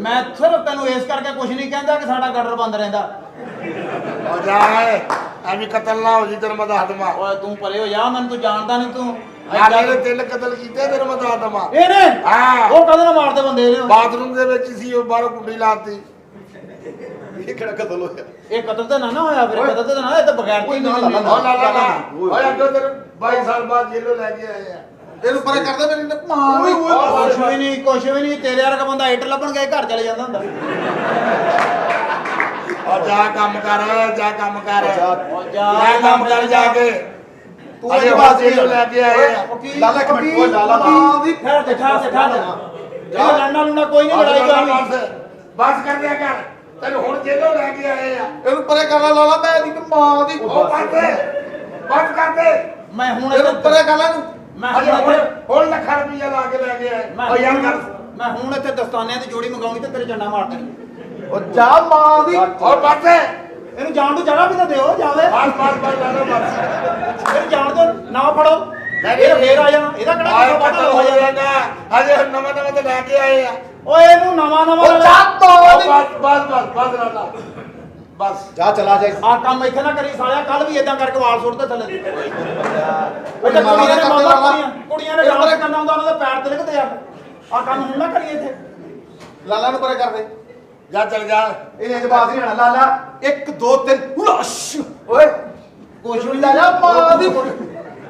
ਮੈਂ ਸਿਰਫ ਤੈਨੂੰ ਇਸ ਕਰਕੇ ਕੁਝ ਨਹੀਂ ਕਹਿੰਦਾ ਕਿ ਸਾਡਾ ਗਟਰ ਬੰਦ ਰਹਿੰਦਾ ਹੋ ਜਾ ਐਵੇਂ ਕਤਲ ਨਾ ਹੋ ਜੀ ਤੈਨੂੰ ਮੈਂ ਦੱਸ ਦਵਾਂ ਓਏ ਤੂੰ ਪਰੇ ਹੋ ਜਾ ਮੈਨੂੰ ਤੂੰ ਜਾਣਦਾ ਨਹੀਂ ਤੂੰ ਯਾਰ ਇਹਨੇ 3 ਕਤਲ ਕੀਤੇ ਤੈਨੂੰ ਮੈਂ ਦੱਸ ਦਵਾਂ ਇਹਨੇ ਹਾਂ ਉਹ ਕਦੇ ਨਾ ਮਾਰਦੇ ਬੰਦੇ ਨੇ ਬਾਥਰੂਮ ਦੇ ਵਿੱਚ ਸੀ ਉਹ ਬਾਹਰੋਂ ਕੁੰਡੀ ਲਾਤੀ ਇਹ ਕਿਹੜਾ ਕਤਲ ਹੋਇਆ ਇਹ ਕਤਲ ਤਾਂ ਨਾ ਹੋਇਆ ਫਿਰ ਕਤਲ ਤਾਂ ਨਾ ਇਹ ਤਾਂ ਬਗੈਰ ਤੀ ਨਹੀਂ ਓ ਲਾ ਓਏ ਅੱਗੇ ਤੇਰੇ 22 ਸਾਲ ਬਾਅਦ ਜੇਲੋਂ ਲੈ ਕੇ ਆਏ ਆ ਇਹਨੂੰ ਪਰੇ ਕਰਦੇ ਮੇਰੀ ਮਾਂ ਕੁਛ ਵੀ ਨਹੀਂ ਤੇਰੇ ਵਰਗਾ ਬੰਦਾ ਇੱਟ ਲੱਭਣ ਗਏ ਘਰ ਚਲੇ ਜਾਂਦਾ ਹੁੰਦਾ ਔਰ ਜਾ ਕੰਮ ਕਰ ਜਾ ਕੰਮ ਕਰ ਜਾ ਜਾ ਕੰਮ ਕਰ ਜਾ ਕੇ ਤੂੰ ਅਜੇ ਇਹ ਬਾਅਦ ਬਾਤ ਜੇਲੋਂ ਲੈ ਕੇ ਆਏ ਆ ਲਾਲਾ ਇੱਕ ਮਿੰਟ ਓਏ ਲਾਲਾ ਦੀ ਠਹਿਰ ਤੇ ਇਹ ਲੜਨਾ ਲੁਣਾ ਕੋਈ ਨਹੀਂ ਲੜਾਈ ਕਰਨੀ ਬਸ ਕਰ ਦਿਆ ਕਰ ਤੈਨੂੰ ਹੁਣ ਜੇਲੋਂ ਲੈ ਕੇ ਆਏ ਆ ਇਹਨੂੰ ਪਰੇ ਕਰ ਲਾ ਲਾਲਾ ਮੈਂ ਇਹਦੀ ਮਾਂ ਦੀ ਉਹ ਬੰਦ ਬੰਦ ਕਰ ਦੇ। ਮੈਂ ਹੁਣ ਇਹਨੂੰ ਪਰੇ ਕਰ ਲੈ ਨੂੰ ਮੈਂ ਅਜੇ ਹੁਣ ਇੱਥੇ ਹੁਣ ਲੱਖਾਂ ਰੁਪਈਆ ਲਾ ਕੇ ਲੈ ਕੇ ਆਏ। ਓ ਯਾਰ ਕਰ। ਮੈਂ ਹੁਣ ਇੱਥੇ ਦਸਤਾਨਿਆਂ ਦੀ ਜੋੜੀ ਮੰਗਾਉਣੀ ਤੇ ਤੇਰੇ ਝੰਡਾ ਮਾਰ ਦੇਣੀ। ਉਹ ਜਾ ਮਾਂ ਦੀ ਓ ਬਸ ਇਹਨੂੰ ਜਾਣ ਤੋਂ ਜਗ੍ਹਾ ਵੀ ਤਾਂ ਦਿਓ ਜਾਵੇ। ਬਸ ਲੈ ਲਓ ਬਸ। ਇਹਨੂੰ ਜਾਣ ਤੋਂ ਨਾ ਫੜੋ। ਨਹੀਂ, ਇਹ ਫੇਰ ਆ ਜਾਣਾ ਇਹਦਾ ਕਿਹੜਾ ਆਏ ਕਿਸੇ ਪਤਾ ਵਾਧਾ ਹੋ ਹੋ ਜਾਣਾ। ਜਾਏਗਾ। ਅਜੇ ਨਵਾਂ ਤੇ ਲੈ ਕੇ ਆਏ ਆ। ਓਏ ਇਹਨੂੰ ਨਵਾਂ ਉਹ ਜਾ ਮਾਂ ਦੀ ਬਸ ਰਾਣਾ ਬਸ। ਜਾ ਚਲਾ ਜਾ ਆ ਕੰਮ ਇੱਥੇ ਨਾ ਕਰੀ ਸਾਲਿਆ ਕੱਲ ਵੀ ਇਦਾਂ ਕਰਕੇ ਵਾਲ ਸੁੱਟਦੇ ਥੱਲੇ ਦੀ ਉਹ ਤਾਂ ਮਾਮਾ ਕੁੜੀਆਂ ਨੇ ਕਰਦੇ ਮਾਮਾ ਵਾਲਾ। ਕੁੜੀਆਂ ਨੇ ਡਾਂਸ ਕਰਨਾ ਹੁੰਦਾ ਉਹਨਾਂ ਦੇ ਪੈਰ ਤਿਲਕਦੇ ਆ ਕੰਮ ਹੁਣ ਨਾ ਕਰੀਏ ਇੱਥੇ ਲਾਲਾ ਨੂੰ ਪਰੇ ਕਰ ਦੇ ਜਾ ਚੱਲ ਜਾ। ਇਹਨੇ ਜਵਾਬ ਨਹੀਂ ਲੈਣਾ ਲਾਲਾ 1 2 3 ਹੁਲਾਸ਼ ਓਏ ਕੁਛ ਨਹੀਂ ਲਾਲਾ ਮਾਂ ਦੀ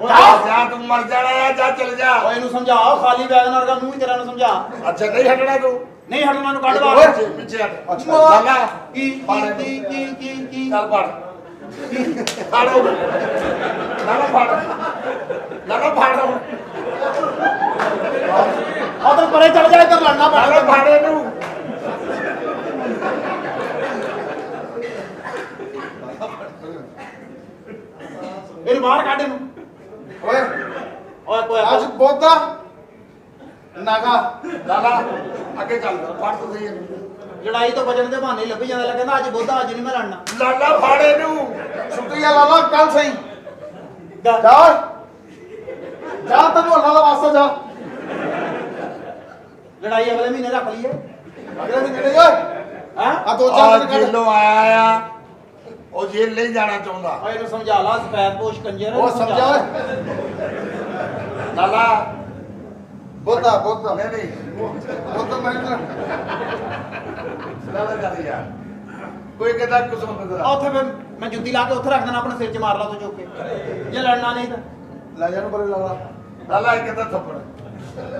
ਜਾ ਤੂੰ ਮਰ ਜਾਣਾ ਆ। ਜਾ ਚੱਲ ਜਾ। ਓਏ ਇਹਨੂੰ ਸਮਝਾਓ ਖਾਲੀ ਬੈਗ ਨਾਲ ਮੂੰਹ ਹੀ ਤੇਰਾ ਨੂੰ ਸਮਝਾ ਅੱਛਾ ਨਹੀਂ ਹਟਣਾ ਤੂੰ। ਨਹੀਂ ਹਟਣਾ ਨੂੰ ਕੱਢ ਬਾਹਰ ਪਿੱਛੇ ਹਟ। ਅੱਛਾ। ਲਾਲਾ ਕੀ ਚੱਲ ਫੜ। ਫੜੋ ਲਾਲਾ ਫੜ। ਲਾਲਾ ਫੜ। ਉਧਰ ਪਰੇ ਚੜ ਜਾ ਇੱਧਰ ਲੜਨਾ ਲਾਲਾ ਪੈਣਾ ਫੜ ਇਹਨੂੰ। ਇਹਨੂੰ ਬਾਹਰ ਕੱਢ ਇਹਨੂੰ ਓਏ ਓਏ ਕੋਈ ਅੱਜ ਬੋਤਾ ਨਾਗਾ ਲਾਲਾ ਅੱਗੇ ਚੱਲ ਫੜ ਤੂੰ ਸਹੀ ਇਹਨੂੰ। ਲੜਾਈ ਤੋਂ ਬਚਣ ਦੇ ਬਹਾਨੇ ਹੀ ਲੱਭੀ ਜਾਂਦਾ ਕਹਿੰਦਾ ਅੱਜ ਬੋਧਾ ਅੱਜ ਨਹੀਂ ਮੈਂ ਲੜਨਾ ਲਾਲਾ ਫੜ ਇਹਨੂੰ। ਛੁੱਟੀਆਂ ਲਾਲਾ ਕੱਲ ਸਹੀ ਜਾ ਜਾ ਜਾ ਤੈਨੂੰ ਅੱਲਾ ਦਾ ਵਾਸਤਾ ਜਾ ਲੜਾਈ ਅਗਲੇ ਮਹੀਨੇ ਰੱਖ ਲਈਏ ਅਗਲੇ ਮਹੀਨੇ ਨਹੀਂ ਓਏ ਹਾਂ ਆ 2 ਆ 4 ਦਿਨ ਕੱਢ ਜੇਲੋਂ ਆਇਆ ਆ। ਉਹ ਜੇਲ੍ਹ ਨਹੀਂ ਜਾਣਾ ਚਾਹੁੰਦਾ। ਓਏ ਇਹਨੂੰ ਸਮਝਾ ਲਾ ਸਫੈਦ ਪੋਸ਼ ਕੰਜਰ ਉਹ ਸਮਝਾ ਓਏ ਲਾਲਾ ਬੋਤਾ ਨਹੀਂ ਨਹੀਂ ਬੋਤਾ ਮੈਂ ਨਾ ਲਾਲਾ ਚੱਲ ਯਾਰ। ਕੋਈ ਕਹਿੰਦਾ ਕੁਝ ਨਜ਼ਰ ਆ ਉੱਥੇ ਫਿਰ ਮੈਂ ਜੁੱਤੀ ਲਾ ਕੇ ਉੱਥੇ ਰੱਖ ਦੇਣਾ ਆਪਣੇ ਸਿਰ 'ਚ ਮਾਰ ਲਾ ਤੂੰ ਚੁੱਕ ਕੇ ਜੇ ਲੜਨਾ ਨਹੀਂ ਤਾਂ ਲੈ ਜਾ ਨੂੰ ਪਰੇ ਲਾਲਾ ਲਾਲਾ ਇਹ ਕਹਿੰਦਾ ਥੱਪੜ।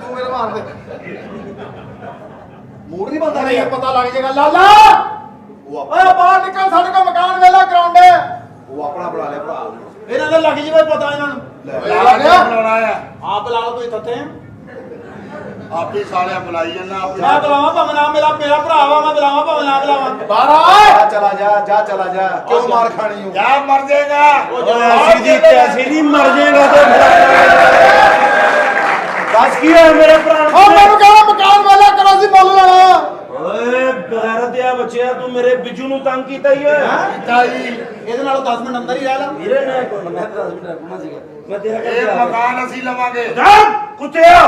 ਤੂੰ ਮੇਰੇ ਮਾਰ ਦੇ ਮੂਡ ਨਹੀਂ ਬੰਦਾ ਨਹੀਂ ਪਤਾ ਲੱਗ ਜਾਏਗਾ ਲਾਲਾ ਉਹ ਓਏ ਬਾਹਰ ਨਿਕਲ ਸਾਡੇ ਕੋਲ ਮਕਾਨ ਵੇਲਾ ਗਰਾਉਂਡ ਹੈ ਉਹ ਆਪਣਾ ਬਣਾ ਲਿਆ ਭਰਾ ਇਹਨਾਂ ਦੇ ਲੱਗ ਜਵੇ ਪਤਾ ਇਹਨਾਂ ਨੂੰ ਲਾਲਾ ਨੇ ਬੁਲਾਉਣਾ ਆ। ਆਪ ਲਾ ਲਓ ਤੁਸੀਂ ਥੱਥੇ ਆਪੇ ਸਾਲਿਆ ਬੁਲਾਈ ਜਾਂਦਾ ਮੈਂ ਬੁਲਾਵਾਂ ਭਾਵੇਂ ਨਾ ਮੇਰਾ ਭਰਾ ਵਾ ਮੈਂ ਬੁਲਾਵਾਂ ਭਾਵੇਂ ਨਾ ਬੁਲਾਵਾਂ ਬਾਹਰ ਚਲਾ ਜਾ ਚਲਾ ਜਾ ਕਿਉਂ ਮਾਰ ਖਾਣੀ ਹੋ ਜਾ ਮਰ ਜਾਏਗਾ। ਐਸੀ ਦੀ ਤੈਸੀ ਦੀ ਮਰ ਜਾਏਗਾ ਤੇ ਦੱਸ ਕੀ ਹੋਇਆ ਮੇਰੇ ਭਰਾ ਨੂੰ? ਉਹ ਮੈਨੂੰ ਕਹਿੰਦਾ ਮਕਾਨ ਵਾਲਾ ਕਰੋ ਸੀ ਮੁੱਲ ਲੈਣਾ ਓਏ ਬਗੈਰਤ ਆ ਬੱਚਿਆ ਤੂੰ ਮੇਰੇ ਬਿੱਜੂ ਨੂੰ ਤੰਗ ਕੀਤਾ ਹੀ ਓਏ ਤਾਈ ਇਹਦੇ ਨਾਲੋਂ 10 ਮਿੰਟ ਅੰਦਰ ਹੀ ਰਹਿ ਲਾ ਵੀਰੇ ਨੇ ਮੈਂ 10 ਮਿੰਟ ਰੁਕਣਾ ਸੀਗਾ ਮੈਂ ਤੇਰਾ ਇਹ ਮਕਾਨ ਅਸੀਂ ਲਵਾਂਗੇ। ਜਾ ਕੁੱਤਿਆ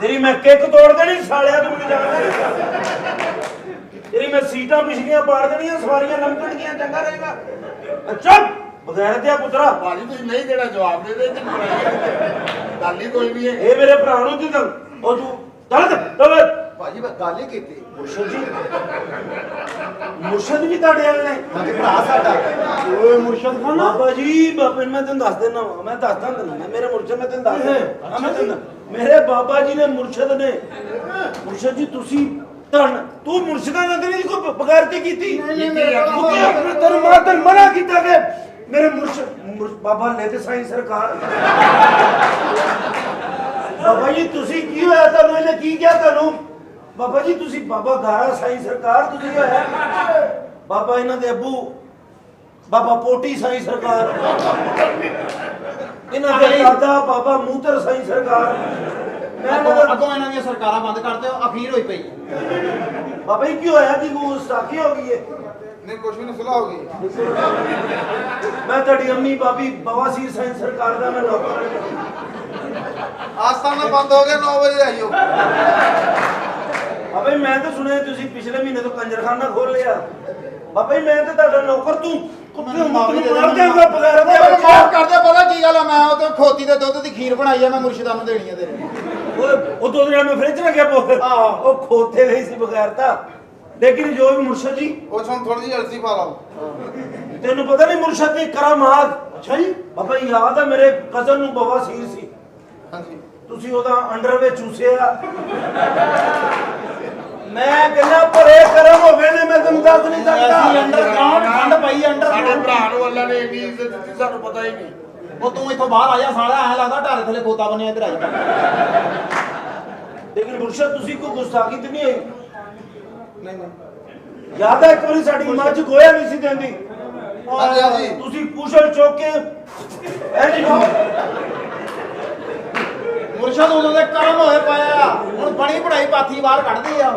ਤੇਰੀ ਮੈਂ ਕਿੱਕ ਤੋੜ ਦੇਣੀ ਸਾਲਿਆ ਤੂੰ ਮੈਨੂੰ ਜਾਣਦਾ ਨਹੀਂ। ਤੇਰੀ ਮੈਂ ਸੀਟਾਂ ਪਿਛਲੀਆਂ ਪਾੜ ਦੇਣੀਆਂ ਸਵਾਰੀਆਂ ਲੰਘਣਗੀਆਂ ਚੰਗਾ ਰਹੇਗਾ। ਚੁੱਪ ਬਗੈਰਤ ਆ ਪੁੱਤਰਾ ਭਾਜੀ ਤੁਸੀਂ ਨਹੀਂ ਜਿਹੜਾ ਜਵਾਬ ਦੇ ਦੇ ਤੇ ਗੱਲ ਹੀ ਕੋਈ ਨਹੀਂ ਹੈ। ਇਹ ਮੇਰੇ ਭਰਾ ਨੂੰ ਕੀ ਗੱਲ ਉਹ ਤੂੰ ਚੱਲ ਭਾਜੀ ਮੈਂ ਗੱਲ ਹੀ ਕੀਤੀ ਮੁਰਸ਼ਦ ਜੀ ਮੁਰਸ਼ਦ ਵੀ ਤੁਹਾਡੇ ਵਾਲੇ ਨੇ ਮੈਂ ਕਿ ਭਰਾ ਸਾਡਾ ਓਏ ਮੁਰਸ਼ਦ ਖਾਨ ਬਾਬਾ ਜੀ ਬਾਬੇ ਮੈਂ ਤੈਨੂੰ ਦੱਸ ਦਿੰਦਾ ਵਾਂ ਮੈਂ ਦੱਸਦਾ ਤੈਨੂੰ ਮੇਰੇ ਮੁਰਸ਼ਦ ਮੈਂ ਤੈਨੂੰ ਦੱਸ ਦਿੰਦਾ ਮੈਂ ਤੈਨੂੰ ਮੇਰੇ ਬਾਬਾ ਜੀ ਨੇ ਮੁਰਸ਼ਦ ਨੇ ਮੁਰਸ਼ਦ ਜੀ ਤੁਸੀਂ ਤੂੰ ਮੁਰਸ਼ਦਾਂ ਨਾਲ ਨਹੀਂ ਕੋਈ ਬਗੈਰਤੀ ਕੀਤੀ ਤੈਨੂੰ ਮੈਂ ਤੈਨੂੰ ਮਨਾ ਕੀਤਾ ਕਿ ਮੇਰੇ ਮੁਰਸ਼ਦ ਬਾਬਾ ਲੈ ਤੇ ਸਾਈਂ ਸਰਕਾਰ ਬਾਬਾ ਜੀ ਤੁਸੀਂ ਕੀ ਹੋਇਆ ਤੁਹਾਨੂੰ ਇਹਨੇ ਕੀ ਕਿਹਾ ਤੁਹਾਨੂੰ ਬਾਬਾ ਜੀ ਤੁਸੀਂ ਬਾਬਾ ਗਾਰਾ ਸਾਈਂ ਸਰਕਾਰ ਤੁਸੀਂ ਹੋਇਆ ਬਾਬਾ ਇਹਨਾਂ ਦੇ ਅੱਬੂ ਬਾਬਾ ਪੋਟੀ ਸਾਈਂ ਸਰਕਾਰ ਇਹਨਾਂ ਦੇ ਦਾਦਾ ਬਾਬਾ ਮੂਤਰ ਸਾਈਂ ਸਰਕਾਰ ਮੈਂ ਅੱਗੋਂ ਇਹਨਾਂ ਦੀਆਂ ਸਰਕਾਰਾਂ ਬੰਦ ਕਰ ਦਿਓ ਅਖੀਰ ਹੋਈ ਪਈ ਬਾਬਾ ਜੀ ਕੀ ਹੋਇਆ ਕਿ ਗੁਸਤਾਖੀ ਹੋ ਗਈ ਹੈ ਨਹੀਂ ਕੁਛ ਵੀ ਨਹੀਂ ਸੁਲਾ ਹੋ ਗਈ ਮੈਂ ਤੁਹਾਡੀ ਅੰਮੀ ਬਾਬੀ ਬਵਾਸੀਰ ਸਾਈਂ ਸਰਕਾਰ ਦਾ ਮੈਂ ਨੌਕਰ ਆਸਤਾਨਾ ਬੰਦ ਹੋ ਗਿਆ 9 ਵਜੇ ਆਈਓ ਬਾਬਾ ਜੀ ਮੈਂ ਤਾਂ ਸੁਣਿਆ ਤੁਸੀਂ ਪਿਛਲੇ ਮਹੀਨੇ ਤੋਂ ਕੰਜਰਖਾਨਾ ਖੋਲ ਲਿਆ ਬਾਬਾ ਜੀ ਮੈਂ ਤਾਂ ਤੁਹਾਡਾ ਨੌਕਰ ਤੂੰ ਕੁੱਤੇ ਨੂੰ ਮਾਰ ਦੇਗਾ ਪਗਾਰ ਦੇ ਮੈਨੂੰ ਮਾਫ ਕਰ ਦੇ ਪਤਾ ਕੀ ਗੱਲ ਆ ਮੈਂ ਉਹ ਤੇ ਖੋਤੀ ਦੇ ਦੁੱਧ ਦੀ ਖੀਰ ਬਣਾਈ ਆ ਮੈਂ ਮੁਰਸ਼ਿਦਾਂ ਨੂੰ ਦੇਣੀ ਆ ਤੇਰੇ ਉਹ ਦੋ ਦਿਨ ਮੈਂ ਫ੍ਰਿਜ ਰੱਖਿਆ ਪੋਹ ਆਹੋ। ਉਹ ਖੋਤੇ ਗਈ ਸੀ ਬਗੈਰਤਾ ਲੇਕਿਨ ਜੋ ਵੀ ਮੁਰਸ਼ਦ ਜੀ ਉਹ ਹੁਣ ਥੋੜੀ ਜਿਹੀ ਅਲਸੀ ਪਾ ਲਾਓ ਤੈਨੂੰ ਪਤਾ ਨਹੀਂ ਮੁਰਸ਼ਦ ਦੀ ਕਰਾਮਾਤ ਅੱਛਾ ਜੀ ਬਾਬਾ ਜੀ ਯਾਦ ਆ ਮੇਰੇ ਕਜ਼ਨ ਨੂੰ ਬਵਾਸੀਰ ਸੀ ਹਾਂਜੀ ਤੁਸੀਂ ਉਹਦਾ ਅੰਡਰਵੇ ਚੂਸਿਆ ਮੈਂ ਕਹਿੰਦਾ ਭਰੇ ਕਰਮ ਹੋਵੇ ਨੇ ਮੈਂ ਤੁਹਾਨੂੰ ਦੱਸ ਨਹੀਂ ਸਕਦਾ ਐਸੀ ਅੰਡਰਗਰਾਉਂਡ ਠੰਡ ਪਈ ਸਾਡੇ ਅੰਡਰਗਰਾਉਂਡ ਭਰਾ ਨੂੰ ਅੱਲਾ ਨੇ ਇੰਨੀ ਇੱਜ਼ਤ ਦਿੱਤੀ ਸਾਨੂੰ ਪਤਾ ਹੀ ਨਹੀਂ। ਉਹ ਤੂੰ ਇੱਥੋਂ ਬਾਹਰ ਆ ਜਾ ਸਾਲਾ ਐ ਲੱਗਦਾ ਢਾਰੇ ਥੱਲੇ ਖੋਤਾ ਬਣਿਆ ਇੱਧਰ ਆ ਜਾ ਲੇਕਿਨ ਮੁਰਸ਼ਦ ਤੁਸੀਂ ਕੋਈ ਗੁਸਤਾਖੀ ਤੇ ਨਹੀਂ ਹੋਈ ਨਹੀਂ ਨਹੀਂ ਯਾਦ ਹੈ ਇੱਕ ਵਾਰੀ ਸਾਡੀ ਮੱਝ ਗੋਇਆ ਨਹੀਂ ਸੀ ਦਿੰਦੀ ਹਾਂਜੀ, ਹਾਂਜੀ। ਤੁਸੀਂ ਕੁਸ਼ਲ ਚੁੱਕ ਕੇ ਐ ਜੀ ਮੁਰਸ਼ਦ ਉਦੋਂ ਦੇ ਕਰਮ ਹੋਏ ਪਾਇਆ ਹੁਣ ਬਣੀ ਪੜਾਈ ਪਾਥੀ ਬਾਹਰ ਕੱਢਦੀ ਆ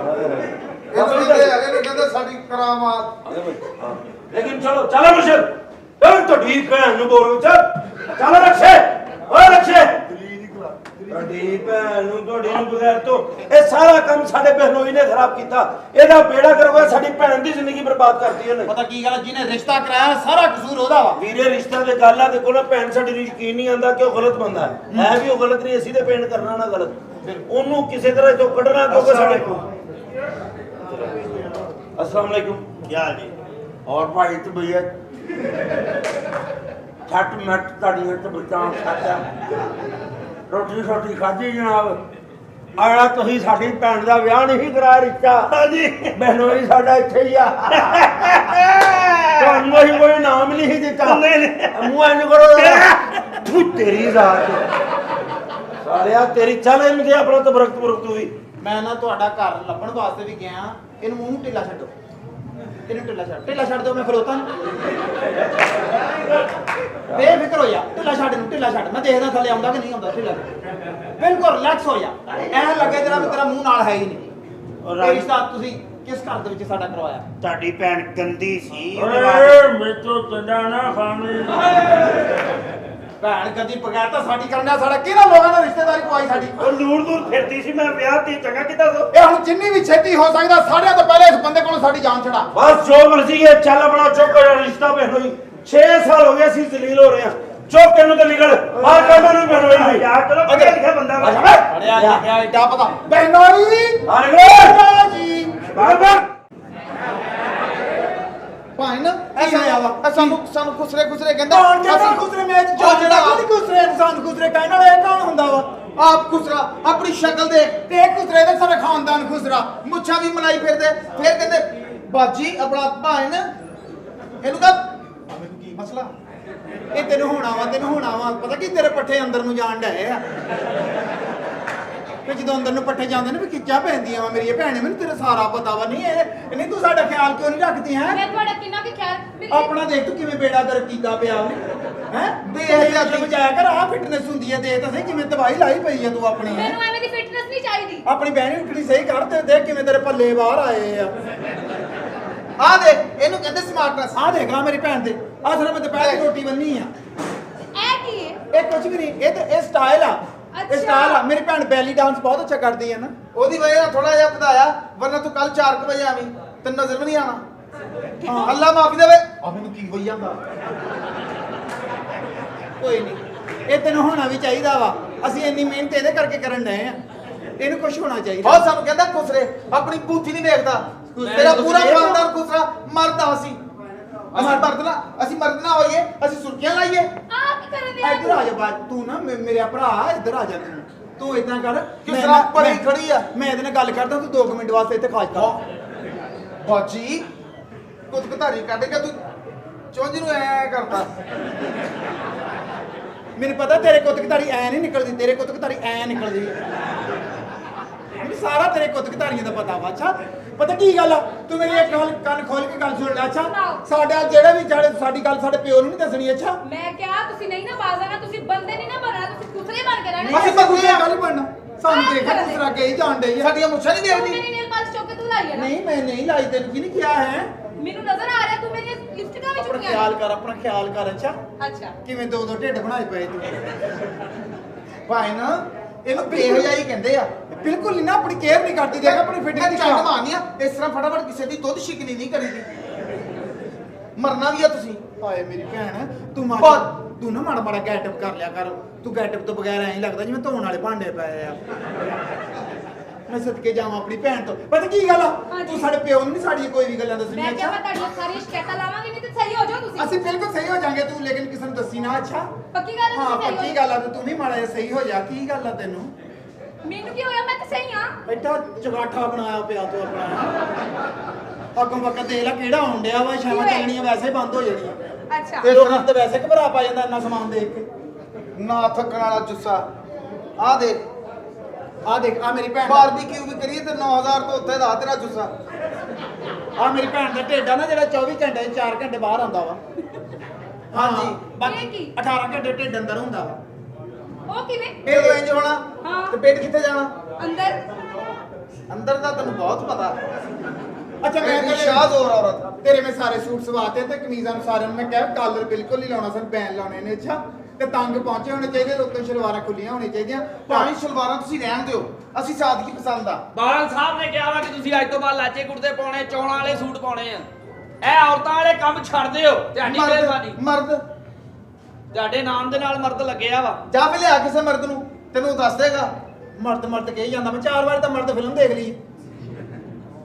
ਇਹਨੂੰ ਕਹਿੰਦੇ ਸਾਡੀ ਕਰਾਮਾਤ। ਲੇਕਿਨ ਚਲੋ ਚਲੋ ਮੁਰਸ਼ਦ ਤੁਹਾਡੀ ਭੈਣ ਨੂੰ ਬੋਲ ਚੱਲ ਰੱਖੇ ਓਏ ਰੱਖੇ ਤੁਹਾਡੀ ਭੈਣ ਨੂੰ ਤੁਹਾਡੀ ਨੂੰ ਬਗੈਰ ਤੋਂ ਇਹ ਸਾਰਾ ਕੰਮ ਸਾਡੇ ਬਹਿਨੋਈ ਨੇ ਖਰਾਬ ਕੀਤਾ। ਇਹਦਾ ਬੇੜਾ ਕਰੋਗਾ, ਸਾਡੀ ਭੈਣ ਦੀ ਜ਼ਿੰਦਗੀ ਬਰਬਾਦ ਕਰਤੀ ਉਹਨੇ। ਪਤਾ ਕੀ ਗੱਲ ਜਿਹਨੇ ਰਿਸ਼ਤਾ ਕਰਾਇਆ ਸਾਰਾ ਕਸੂਰ ਉਹਦਾ ਵਾ ਵੀਰੇ ਰਿਸ਼ਤਾ ਦੇ ਗੱਲ ਆ, ਦੇਖੋ ਨਾ ਭੈਣ ਸਾਡੀ ਨੂੰ ਯਕੀਨ ਨਹੀਂ ਆਂਦਾ ਕਿ ਉਹ ਗਲਤ ਬੰਦਾ ਹੈ ਵੀ ਉਹ ਗਲਤ ਨਹੀਂ, ਅਸੀਂ ਤੇ ਪੇਂਟ ਕਰਨਾ ਨਾ ਗਲਤ। ਉਹਨੂੰ ਕਿਸੇ ਤਰ੍ਹਾਂ ਤੋਂ ਕੱਢਣਾ ਕਿਉਂਕਿ ਸਾਡੇ अस्सलाम वालेकुम। क्या जी और भाई तो भैया छट मट तड़ियां तो बचा खादा रोटी शोटी खाधी जनाब आया तुसी साडी भैन दा विआह नहीं कराया रिश्ता जी बहनोई साडा इत्थे ही आ तुहानू असीं कोई नाम नहीं दिता मूंह इंज करो तेरी जात सालिया तेरी चल इन दे अपना तबरक तबरक तू भी ਮੈਂ ਨਾ ਤੁਹਾਡਾ ਘਰ ਲੱਭਣ ਵਾਸਤੇ ਵੀ ਗਿਆ ਇਹਨੂੰ ਮੂੰਹ ਨੂੰ ਢਿੱਲਾ ਛੱਡੋ ਇਹਨੂੰ ਢਿੱਲਾ ਛੱਡ ਦਿਓ ਮੈਂ ਖਲੋਤਾ ਬੇਫਿਕਰ ਹੋ ਜਾ ਢਿੱਲਾ ਛੱਡ ਮੈਂ ਦੇਖਦਾ ਥੱਲੇ ਆਉਂਦਾ ਕਿ ਨਹੀਂ ਆਉਂਦਾ ਢਿੱਲਾ ਬਿਲਕੁਲ ਰਿਲੈਕਸ ਹੋ ਜਾ ਐ ਲੱਗੇ ਤੇਰਾ ਮੂੰਹ ਨਾਲ ਹੈ ਹੀ ਨਹੀਂ ਇਹ ਰਿਸ਼ਤਾ ਤੁਸੀਂ ਕਿਸ ਘਰ ਦੇ ਵਿੱਚ ਸਾਡਾ ਕਰਵਾਇਆ ਤੁਹਾਡੀ ਭੈਣ ਗੰਦੀ ਸੀ ਓਏ ਮੇਤੋਂ ਚੰਡਾ ਨਾ ਖਾਣੀ ਭੈਣ ਕਦੀ ਬਗੈਰ ਤਾਂ ਸਾਡੀ ਕਰਨਾ ਸਾਡਾ ਕਿਹਨਾਂ ਲੋਕਾਂ ਨਾਲ ਰਿਸ਼ਤੇਦਾਰੀ ਪਵਾਈ ਸਾਡੀ ਉਹ ਦੂਰ ਦੂਰ ਫਿਰਦੀ ਸੀ ਮੈਂ ਵਿਆਹ ਤੇ ਚੰਗਾ ਕੀਤਾ ਸੋ ਇਹ ਹੁਣ ਜਿੰਨੀ ਵੀ ਛੇਤੀ ਹੋ ਸਕਦਾ ਸਾਰਿਆਂ ਤੋਂ ਪਹਿਲੇ ਇਸ ਬੰਦੇ ਕੋਲੋਂ ਸਾਡੀ ਜਾਨ ਛੜਾ बस जो मर्जी है चल अपना चुप कर रिश्ता बहनोई 6 साल हो गए सी जलील हो रहे हैं चुप करने तो निकल बाहर कर मैंने बहनोई यार चलो पढ़िया लिखा बंदा वा ਪੜਿਆ ਲਿਖਿਆ ਏਡਾ ਪਤਾ ਬਹਿਨੋਈ बाहर निकल ਜੀ बाहर बाहर ਭਾਈ ਨਾ ਕੀ ਹੋਇਆ ਵਾ? ਸਾਨੂੰ ਖੁਸਰੇ ਕਹਿੰਦੇ ਕੌਣ ਜਿਹੜਾ ਖੁਸਰੇ ਮੇਚ ਜੋ ਜਿਹੜਾ ਕੋਈ ਖੁਸਰੇ ਇਨਸਾਨ ਖੁਸਰੇ ਕਹਿਣ ਵਾਲਾ ਇਹ ਕੌਣ ਹੁੰਦਾ ਵਾ ਆਪ ਖੁਸਰਾ ਆਪਣੀ ਸ਼ਕਲ ਦੇਖ ਤੇ ਇਹ ਖੁਸਰੇ ਦਾ ਸਾਰਾ ਖਾਨਦਾਨ ਖੁਸਰਾ ਮੁੱਛਾਂ ਵੀ ਮਲਾਈ ਫਿਰਦੇ ਫਿਰ ਕਹਿੰਦੇ ਬਾਜੀ ਆਪਣਾ ਭਾਣ ਇਹਨੂੰ ਕਹ ਮੈਨੂੰ ਕੀ ਮਸਲਾ ਇਹ ਤੈਨੂੰ ਹੋਣਾ ਵਾ ਪਤਾ ਕੀ ਤੇਰੇ ਪੱਠੇ ਅੰਦਰ ਨੂੰ ਜਾਣ ਡਏ ਆ ਤੇ ਜਦੋਂ ਅੰਦਰ ਨੂੰ ਪੱਠੇ ਜਾਂਦੇ ਨੇ ਵੀ ਕਿੱਚਾ ਪੈਂਦੀਆਂ ਵਾ ਮੇਰੀ ਭੈਣੇ ਮੈਨੂੰ ਤੇਰਾ ਸਾਰਾ ਪਤਾ ਵਾ ਨਹੀਂ ਤੂੰ ਸਾਡਾ ਖਿਆਲ ਕਿਉਂ ਨਹੀਂ ਰੱਖਦੀ ਹੈ ਮੈਂ ਤੁਹਾਡਾ ਕਿੰਨਾ ਵੀ ਖਿਆਲ ਆਪਣਾ ਦੇਖ ਤੂੰ ਕਿਵੇਂ ਬੇੜਾ ਗਰਕ ਕੀਤਾ ਪਿਆ ਉਹਨੇ ਹੈ ਦੇਖ ਜਾ ਤੂੰ ਬਜਾਇਆ ਕਰ ਆ ਫਿਟਨੈਸ ਹੁੰਦੀ ਹੈ ਦੇਖ ਤਾਂ ਸਹੀ ਕਿਵੇਂ ਦਵਾਈ ਲਾਈ ਪਈ ਹੈ ਤੂੰ ਆਪਣੀ ਹੈਂ? ਮੈਨੂੰ ਐਵੇਂ ਦੀ ਫਿਟਨੈਸ ਨਹੀਂ ਚਾਹੀਦੀ ਆਪਣੀ ਬਹਿਣੀ ਉੱਠਣੀ ਸਹੀ ਕਰ ਤੇ ਦੇਖ ਕਿਵੇਂ ਤੇਰੇ ਪੱਲੇ ਬਾਹਰ ਆਏ ਆ ਆ ਦੇਖ ਇਹਨੂੰ ਕਹਿੰਦੇ ਸਮਾਰਟਨੈਸ ਆਹ ਦੇਖ ਆ ਮੇਰੀ ਭੈਣ ਤੇ ਆਹ ਸਿਰ ਮੈਂ ਦੁਪਹਿਰ ਦੀ ਰੋਟੀ ਬੰਨੀ ਆ ਇਹ ਕੀ ਹੈ ਇਹ ਕੁਝ ਵੀ ਨਹੀਂ ਇਹ ਸਟਾਈਲ ਆ ਇਹ ਸਟਾਈਲ ਆ ਮੇਰੀ ਭੈਣ ਬੈਲੀ ਡਾਂਸ ਬਹੁਤ ਅੱਛਾ ਕਰਦੀ ਹੈ ਨਾ ਉਹਦੀ ਵਜ੍ਹਾ ਨਾਲ ਥੋੜਾ ਜਿਹਾ ਵਧਾਇਆ ਵਰਨਾ ਤੂੰ ਕੱਲ 4 ਵਜੇ ਆਵੀਂ ਤੈਨੂੰ ਨਜ਼ਰ ਵੀ ਨਹੀਂ ਆਣਾ ਹਾਂ। ਅੱਲਾ ਮਾਫੀ ਦੇਵੇ ਆ ਮੈਨੂੰ ਕੀ ਹੋਈ ਜਾਂਦਾ ਕੋਈ ਨਹੀਂ ਇਹ ਤੈਨੂੰ ਹੋਣਾ ਵੀ ਚਾਹੀਦਾ ਵਾ ਅਸੀਂ ਇੰਨੀ ਮਿਹਨਤ ਇਹਦੇ ਕਰਕੇ ਕਰਨ ਡਏ ਆ ਇਹਨੂੰ ਕੁਝ ਹੋਣਾ ਚਾਹੀਦਾ ਬਹੁਤ ਸਾਨੂੰ ਕਹਿੰਦਾ ਖੁਸਰੇ ਆਪਣੀ ਬੂਥੀ ਨਹੀਂ ਦੇਖਦਾ ਤੇਰਾ ਪੂਰਾ ਖਾਨਦਾਨ ਖੁਸਰਾ ਮਰਦਾ ਅਸੀਂ ਮਰਦ ਨਾ ਹੋਈਏ ਅਸੀਂ ਸੁਰਖੀਆਂ ਲਾਈਏ ਆ ਕੀ ਕਰਨ ਦੇ ਇੱਧਰ ਆ ਜਾ ਬਾਤ ਤੂੰ ਨਾ ਮੇਰੇ ਭਰਾ ਇੱਧਰ ਆ ਜਾ ਤੂੰ ਇਦਾਂ ਕਰ ਕਿਸ ਤਰ੍ਹਾਂ ਪੜੀ ਖੜੀ ਆ ਮੈਂ ਇਹਦੇ ਨਾਲ ਗੱਲ ਕਰਦਾ ਤੂੰ 2 ਮਿੰਟ ਵਾਸਤੇ ਇੱਥੇ ਖਾਜ ਕਰ ਬਾਜੀ ਕੁਝ ਕਧਾਰੀ ਕੱਢ ਕੇ ਤੂੰ ਚੁੰਝ ਨੂੰ ਐ ਕਰਦਾ ਮੈਨੂੰ ਪਤਾ ਤੇਰੇ ਕੁੱਤਕਧਾਰੀ ਐ ਨਹੀਂ ਨਿਕਲਦੀ ਤੇਰੇ ਕੁੱਤਕਧਾਰੀ ਐ ਨਿਕਲਦੀ ਮੈਨੂੰ ਸਾਰਾ ਤੇਰੇ ਕੁੱਤਕਧਾਰੀਆਂ ਦਾ ਪਤਾ ਵਾ ਅੱਛਾ ਪਤਾ ਕੀ ਗੱਲ ਆ ਤੂੰ ਮੇਰੀ ਇੱਕ ਕੰਨ ਖੋਲ ਕੇ ਗੱਲ ਸੁਣ ਲੈ ਅੱਛਾ ਸਾਡਾ ਜਿਹੜਾ ਵੀ ਸਾਡੀ ਗੱਲ ਸਾਡੇ ਪਿਓ ਨੂੰ ਨਹੀਂ ਦੱਸਣੀ ਅੱਛਾ ਮੈਂ ਕਿਹਾ ਤੁਸੀਂ ਨਹੀਂ ਨਾ ਬਾਜ਼ਾਣਾ ਤੁਸੀਂ ਬੰਦੇ ਨਹੀਂ ਨਾ ਬਣਨਾ ਤੁਸੀਂ ਖੁਸਰੇ ਬਣ ਕੇ ਰਹਿਣਾ ਅਸੀਂ ਬਗੂਲੇ ਗੱਲ ਬਣਨਾ ਸਾਨੂੰ ਦੇਖ ਕਿਸ ਤਰ੍ਹਾਂ ਕਹੀ ਜਾਣ ਡਈ ਆ ਸਾਡੀਆਂ ਮੁੱਛਾਂ ਨਹੀਂ ਤੂੰ ਦੇਖਦੀ ਮੇਰੀ ਨੇਲ ਪਾਲਿਸ਼ ਚੁੱਕ ਕੇ ਤੂੰ ਲਾਈ ਹੈ ਨਾ ਨਹੀਂ ਮੈਂ ਨਹੀਂ ਲਾਈ ਤੈਨੂੰ ਕੀ ਨਹੀਂ ਕਿਹਾ ਹੈ ਮੈਨੂੰ ਨਜ਼ਰ ਆ ਰਿਹਾ ਤੂੰ ਮੇਰੀ ਲਿਪਸਟਿਕਾਂ ਵੀ ਆਪਣਾ ਚੁੱਕੀਆਂ ਆਪਣਾ ਖਿਆਲ ਕਰ ਅੱਛਾ ਅੱਛਾ ਕਿਵੇਂ 2 ਢਿੱਡ ਬਣਾਏ ਪਏ ਤੂੰ ਭਾਈ ਨਾ ਇਹਨੂੰ ਬੇਹਜਾਈ ਕਹਿੰਦੇ ਆ ਬਿਲਕੁਲ ਨਹੀਂ ਨਾ ਆਪਣੀ ਕੇਅਰ ਨਹੀਂ ਕਰਦੀ ਦੇਖ ਆਪਣੀ ਫਿਟਨੈਸ ਦੀ ਚੰਨ ਮਾਰਨੀ ਆ ਇਸ ਤਰ੍ਹਾਂ ਫਟਾਫਟ ਕਿਸੇ ਦੀ ਦੁੱਧ ਸ਼ਿਕਨੀ ਨਹੀਂ ਕਰੀਦੀ ਮਰਨਾ ਵੀ ਆ ਤੁਸੀਂ ਹਾਏ ਮੇਰੀ ਭੈਣ ਤੂੰ ਬਹੁਤ- ਤੂੰ ਨਾ ਮਾੜਾ ਗੈਟਅਪ ਕਰ ਲਿਆ ਕਰ ਤੂੰ ਗੈਟਅਪ ਤੋਂ ਬਗੈਰ ਐਂ ਲੱਗਦਾ ਜਿਵੇਂ ਧੋਣ ਵਾਲੇ ਭਾਂਡੇ ਪਏ ਆ ਮੈਂ ਸਦਕੇ ਜਾਵਾਂ ਆਪਣੀ ਭੈਣ ਤੋਂ ਪਤਾ ਕੀ ਗੱਲ ਆ ਤੂੰ ਸਾਡੇ ਪਿਓ ਨੂੰ ਨਹੀਂ ਸਾਡੀ ਕੋਈ ਵੀ ਗੱਲਾਂ ਦੱਸਣੀਆਂ ਮੈਂ ਕਿਹਾ ਅੱਛਾ ਮੈਂ ਤੁਹਾਡੀ ਸਾਰੀ ਸ਼ਿਕਾਇਤਾਂ ਲਾਵਾਂਗੀ ਨਹੀਂ ਤੇ ਸਹੀ ਹੋ ਜਾਓ ਤੁਸੀਂ ਅਸੀਂ ਬਿਲਕੁਲ ਸਹੀ ਹੋ ਜਾਾਂਗੇ ਤੂੰ ਲੇਕਿਨ ਕਿਸੇ ਨੂੰ ਦੱਸੀ ਨਾ ਅੱਛਾ ਪੱਕੀ ਗੱਲ ਹੈ ਹਾਂ ਤੁਸੀਂ ਸਹੀ ਪੱਕੀ ਹੋ ਗੱਲ ਆ ਤੇ ਤੂੰ ਵੀ ਮਾੜਾ ਜਿਹਾ ਸਹੀ ਹੋ ਜਾ ਕੀ ਗੱਲ ਆ ਤੈਨੂੰ ਮੈਨੂੰ ਕੀ ਹੋਇਆ ਮੈਂ ਤਾਂ ਸਹੀ ਹਾਂ ਐਡਾ ਚਗਾਠਾ ਬਣਾਇਆ ਪਿਆ ਤੂੰ ਆਪਣਾ ਅੱਗੋਂ ਵਕਤ ਦੇਖ ਲੈ ਕਿਹੜਾ ਆਉਣ ਡਿਆ ਵਾ ਸ਼ਾਮਾਂ ਚੱਲਣੀਆਂ ਵੈਸੇ ਹੀ ਬੰਦ ਹੋ ਜਾਣੀਆਂ ਅੱਛਾ ਤੇ ਲੋਕਾਂ ਤੇ ਵੈਸੇ ਘਬਰਾ ਪਾ ਜਾਂਦਾ ਇੰਨਾ ਸਮਾਨ ਦੇਖ ਕੇ ਨਾ ਥੱਕਣ ਵਾਲਾ ਜੁੱਸਾ ਆ ਦੇਖ ਆ ਦੇਖ ਆ ਮੇਰੀ ਭੈਣ ਬਾਰਬੀਕਿਊ ਵੀ ਕਰੀਏ ਤੇ 9000 ਤੋਂ ਉੱਤੇ ਦਾ ਤੇਰਾ ਜੁੱਸਾ ਆ ਮੇਰੀ ਭੈਣ ਦਾ ਢਿੱਡ ਆ ਨਾ ਜਿਹੜਾ 24 ਘੰਟੇ 4 ਘੰਟੇ ਬਾਹਰ ਆਉਂਦਾ ਵਾ ਹਾਂਜੀ ਇਹ ਬਾਕੀ ਕੀ? 18 ਘੰਟੇ ਢਿੱਡ ਅੰਦਰ ਹੁੰਦਾ ਵਾ ਉਹ ਕਿਵੇਂ ਇਹ ਤੋਂ ਇੰਜ ਹੋਣਾ ਹਾਂ। ਤੇ ਪੇਟ ਕਿੱਥੇ ਜਾਣਾ ਅੰਦਰ ਅੰਦਰ ਦਾ ਤੈਨੂੰ ਬਹੁਤ ਪਤਾ ਅੱਛਾ ਮੈਂ ਤਾਂ ਸ਼ਾਹਜ਼ੋਰ ਔਰਤ ਤੇਰੇ ਮੈਂ ਸਾਰੇ ਸੂਟ ਸਵਾਤੇ ਤੇ ਕਮੀਜ਼ਾਂ ਨੂੰ ਸਾਰਿਆਂ ਨੂੰ ਮੈਂ ਕਿਹਾ ਕਾਲਰ ਬਿਲਕੁਲ ਨਹੀਂ ਲਾਉਣਾ ਸਨ ਬੈਨ ਲਾਉਣੇ ਨੇ ਅੱਛਾ ਤੇ ਤੰਗ ਪਹੁੰਚੇ ਹੋਣੇ ਚਾਹੀਦੇ ਉੱਤੋਂ ਸ਼ਲਵਾਰਾਂ ਖੁੱਲੀਆਂ ਹੋਣੀਆਂ ਚਾਹੀਦੀਆਂ ਭਾਵੇਂ ਸ਼ਲਵਾਰਾਂ ਤੁਸੀਂ ਰਹਿਣ ਦਿਓ ਅਸੀਂ ਸਾਦਗੀ ਪਸੰਦ ਆ ਬਾਦਲ ਸਾਹਿਬ ਨੇ ਕਿਹਾ ਵਾ ਕਿ ਤੁਸੀਂ ਅੱਜ ਤੋਂ ਬਾਅਦ ਲਾਚੇ ਕੁੜਤੇ ਪਾਉਣੇ ਚੌਲਾਂ ਵਾਲੇ ਸੂਟ ਪਾਉਣੇ ਆ ਇਹ ਔਰਤਾਂ ਵਾਲੇ ਕੰਮ ਛੱਡ ਦਿਓ ਤੁਹਾਡੀ ਮਿਹਰਬਾਨੀ ਮਰਦ ਤੁਹਾਡੇ ਨਾਮ ਦੇ ਨਾਲ ਮਰਦ ਲੱਗਿਆ ਵਾ ਜਾ ਵੀ ਲਿਆ ਕਿਸੇ ਮਰਦ ਨੂੰ ਤੈਨੂੰ ਦੱਸ ਦੇਗਾ ਮਰਦ ਕਹੀ ਜਾਂਦਾ ਮੈਂ 4 ਵਾਰ ਤਾਂ ਮਰਦ ਫਿਲਮ ਦੇਖ ਲਈ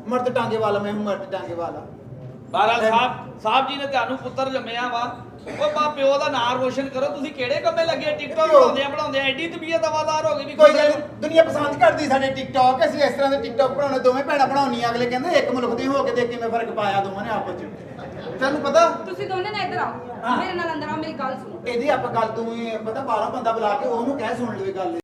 ਮਰਦ ਟਾਂਗੇ ਵਾਲਾ ਮੈਂ ਹੂੰ ਮਰਦ ਟਾਂਗੇ ਵਾਲਾ ਬਾਦਲ ਸਾਹਿਬ ਜੀ ਨੇ ਤੁਹਾਨੂੰ ਪੁੱਤਰ ਜੰਮਿਆ ਵਾ ਉਹ ਬਾ ਪਿਓ ਦਾ ਨਾਂ ਰੋਸ਼ਨ ਕਰੋ ਤੁਸੀਂ ਕਿਹੜੇ ਕੰਮੇ ਲੱਗੇ ਟਿਕਟੌਕ ਬਣਾਉਂਦੇ ਐਡੀ ਤਬੀਅਤ ਹਵਾਦਾਰ ਹੋ ਗਈ ਵੀ ਕੋਈ ਗੱਲ ਨੀ, ਦੁਨੀਆ ਪਸੰਦ ਕਰਦੀ ਸਾਡੇ ਟਿਕਟੌਕ ਅਸੀਂ ਇਸ ਤਰ੍ਹਾਂ ਦੇ ਟਿਕਟੌਕ ਬਣਾਉਣੇ ਦੋਵੇਂ ਭੈਣਾਂ ਬਣਾਉਣੀਆਂ ਅਗਲੇ ਕਹਿੰਦੇ ਇੱਕ ਮੁਲਕ ਦੇ ਹੋ ਕੇ ਦੇਖ ਕਿਵੇਂ ਫਰਕ ਪਾਇਆ ਦੋਵਾਂ ਨੇ ਆਪਸ ਚ ਤੈਨੂੰ ਪਤਾ ਤੁਸੀਂ ਦੋਨੇ ਨਾ ਇੱਧਰ ਆਓ ਮੇਰੇ ਨਾਲ ਅੰਦਰ ਆਓ ਮੇਰੀ ਗੱਲ ਸੁਣੋ ਇਹਦੀ ਆਪਾਂ ਗੱਲ ਤੂੰ ਪਤਾ ਬਾਹਰੋਂ ਬੰਦਾ ਬੁਲਾ ਕੇ ਉਹਨੂੰ ਕਹਿ ਸੁਣ ਲਵੇ ਗੱਲ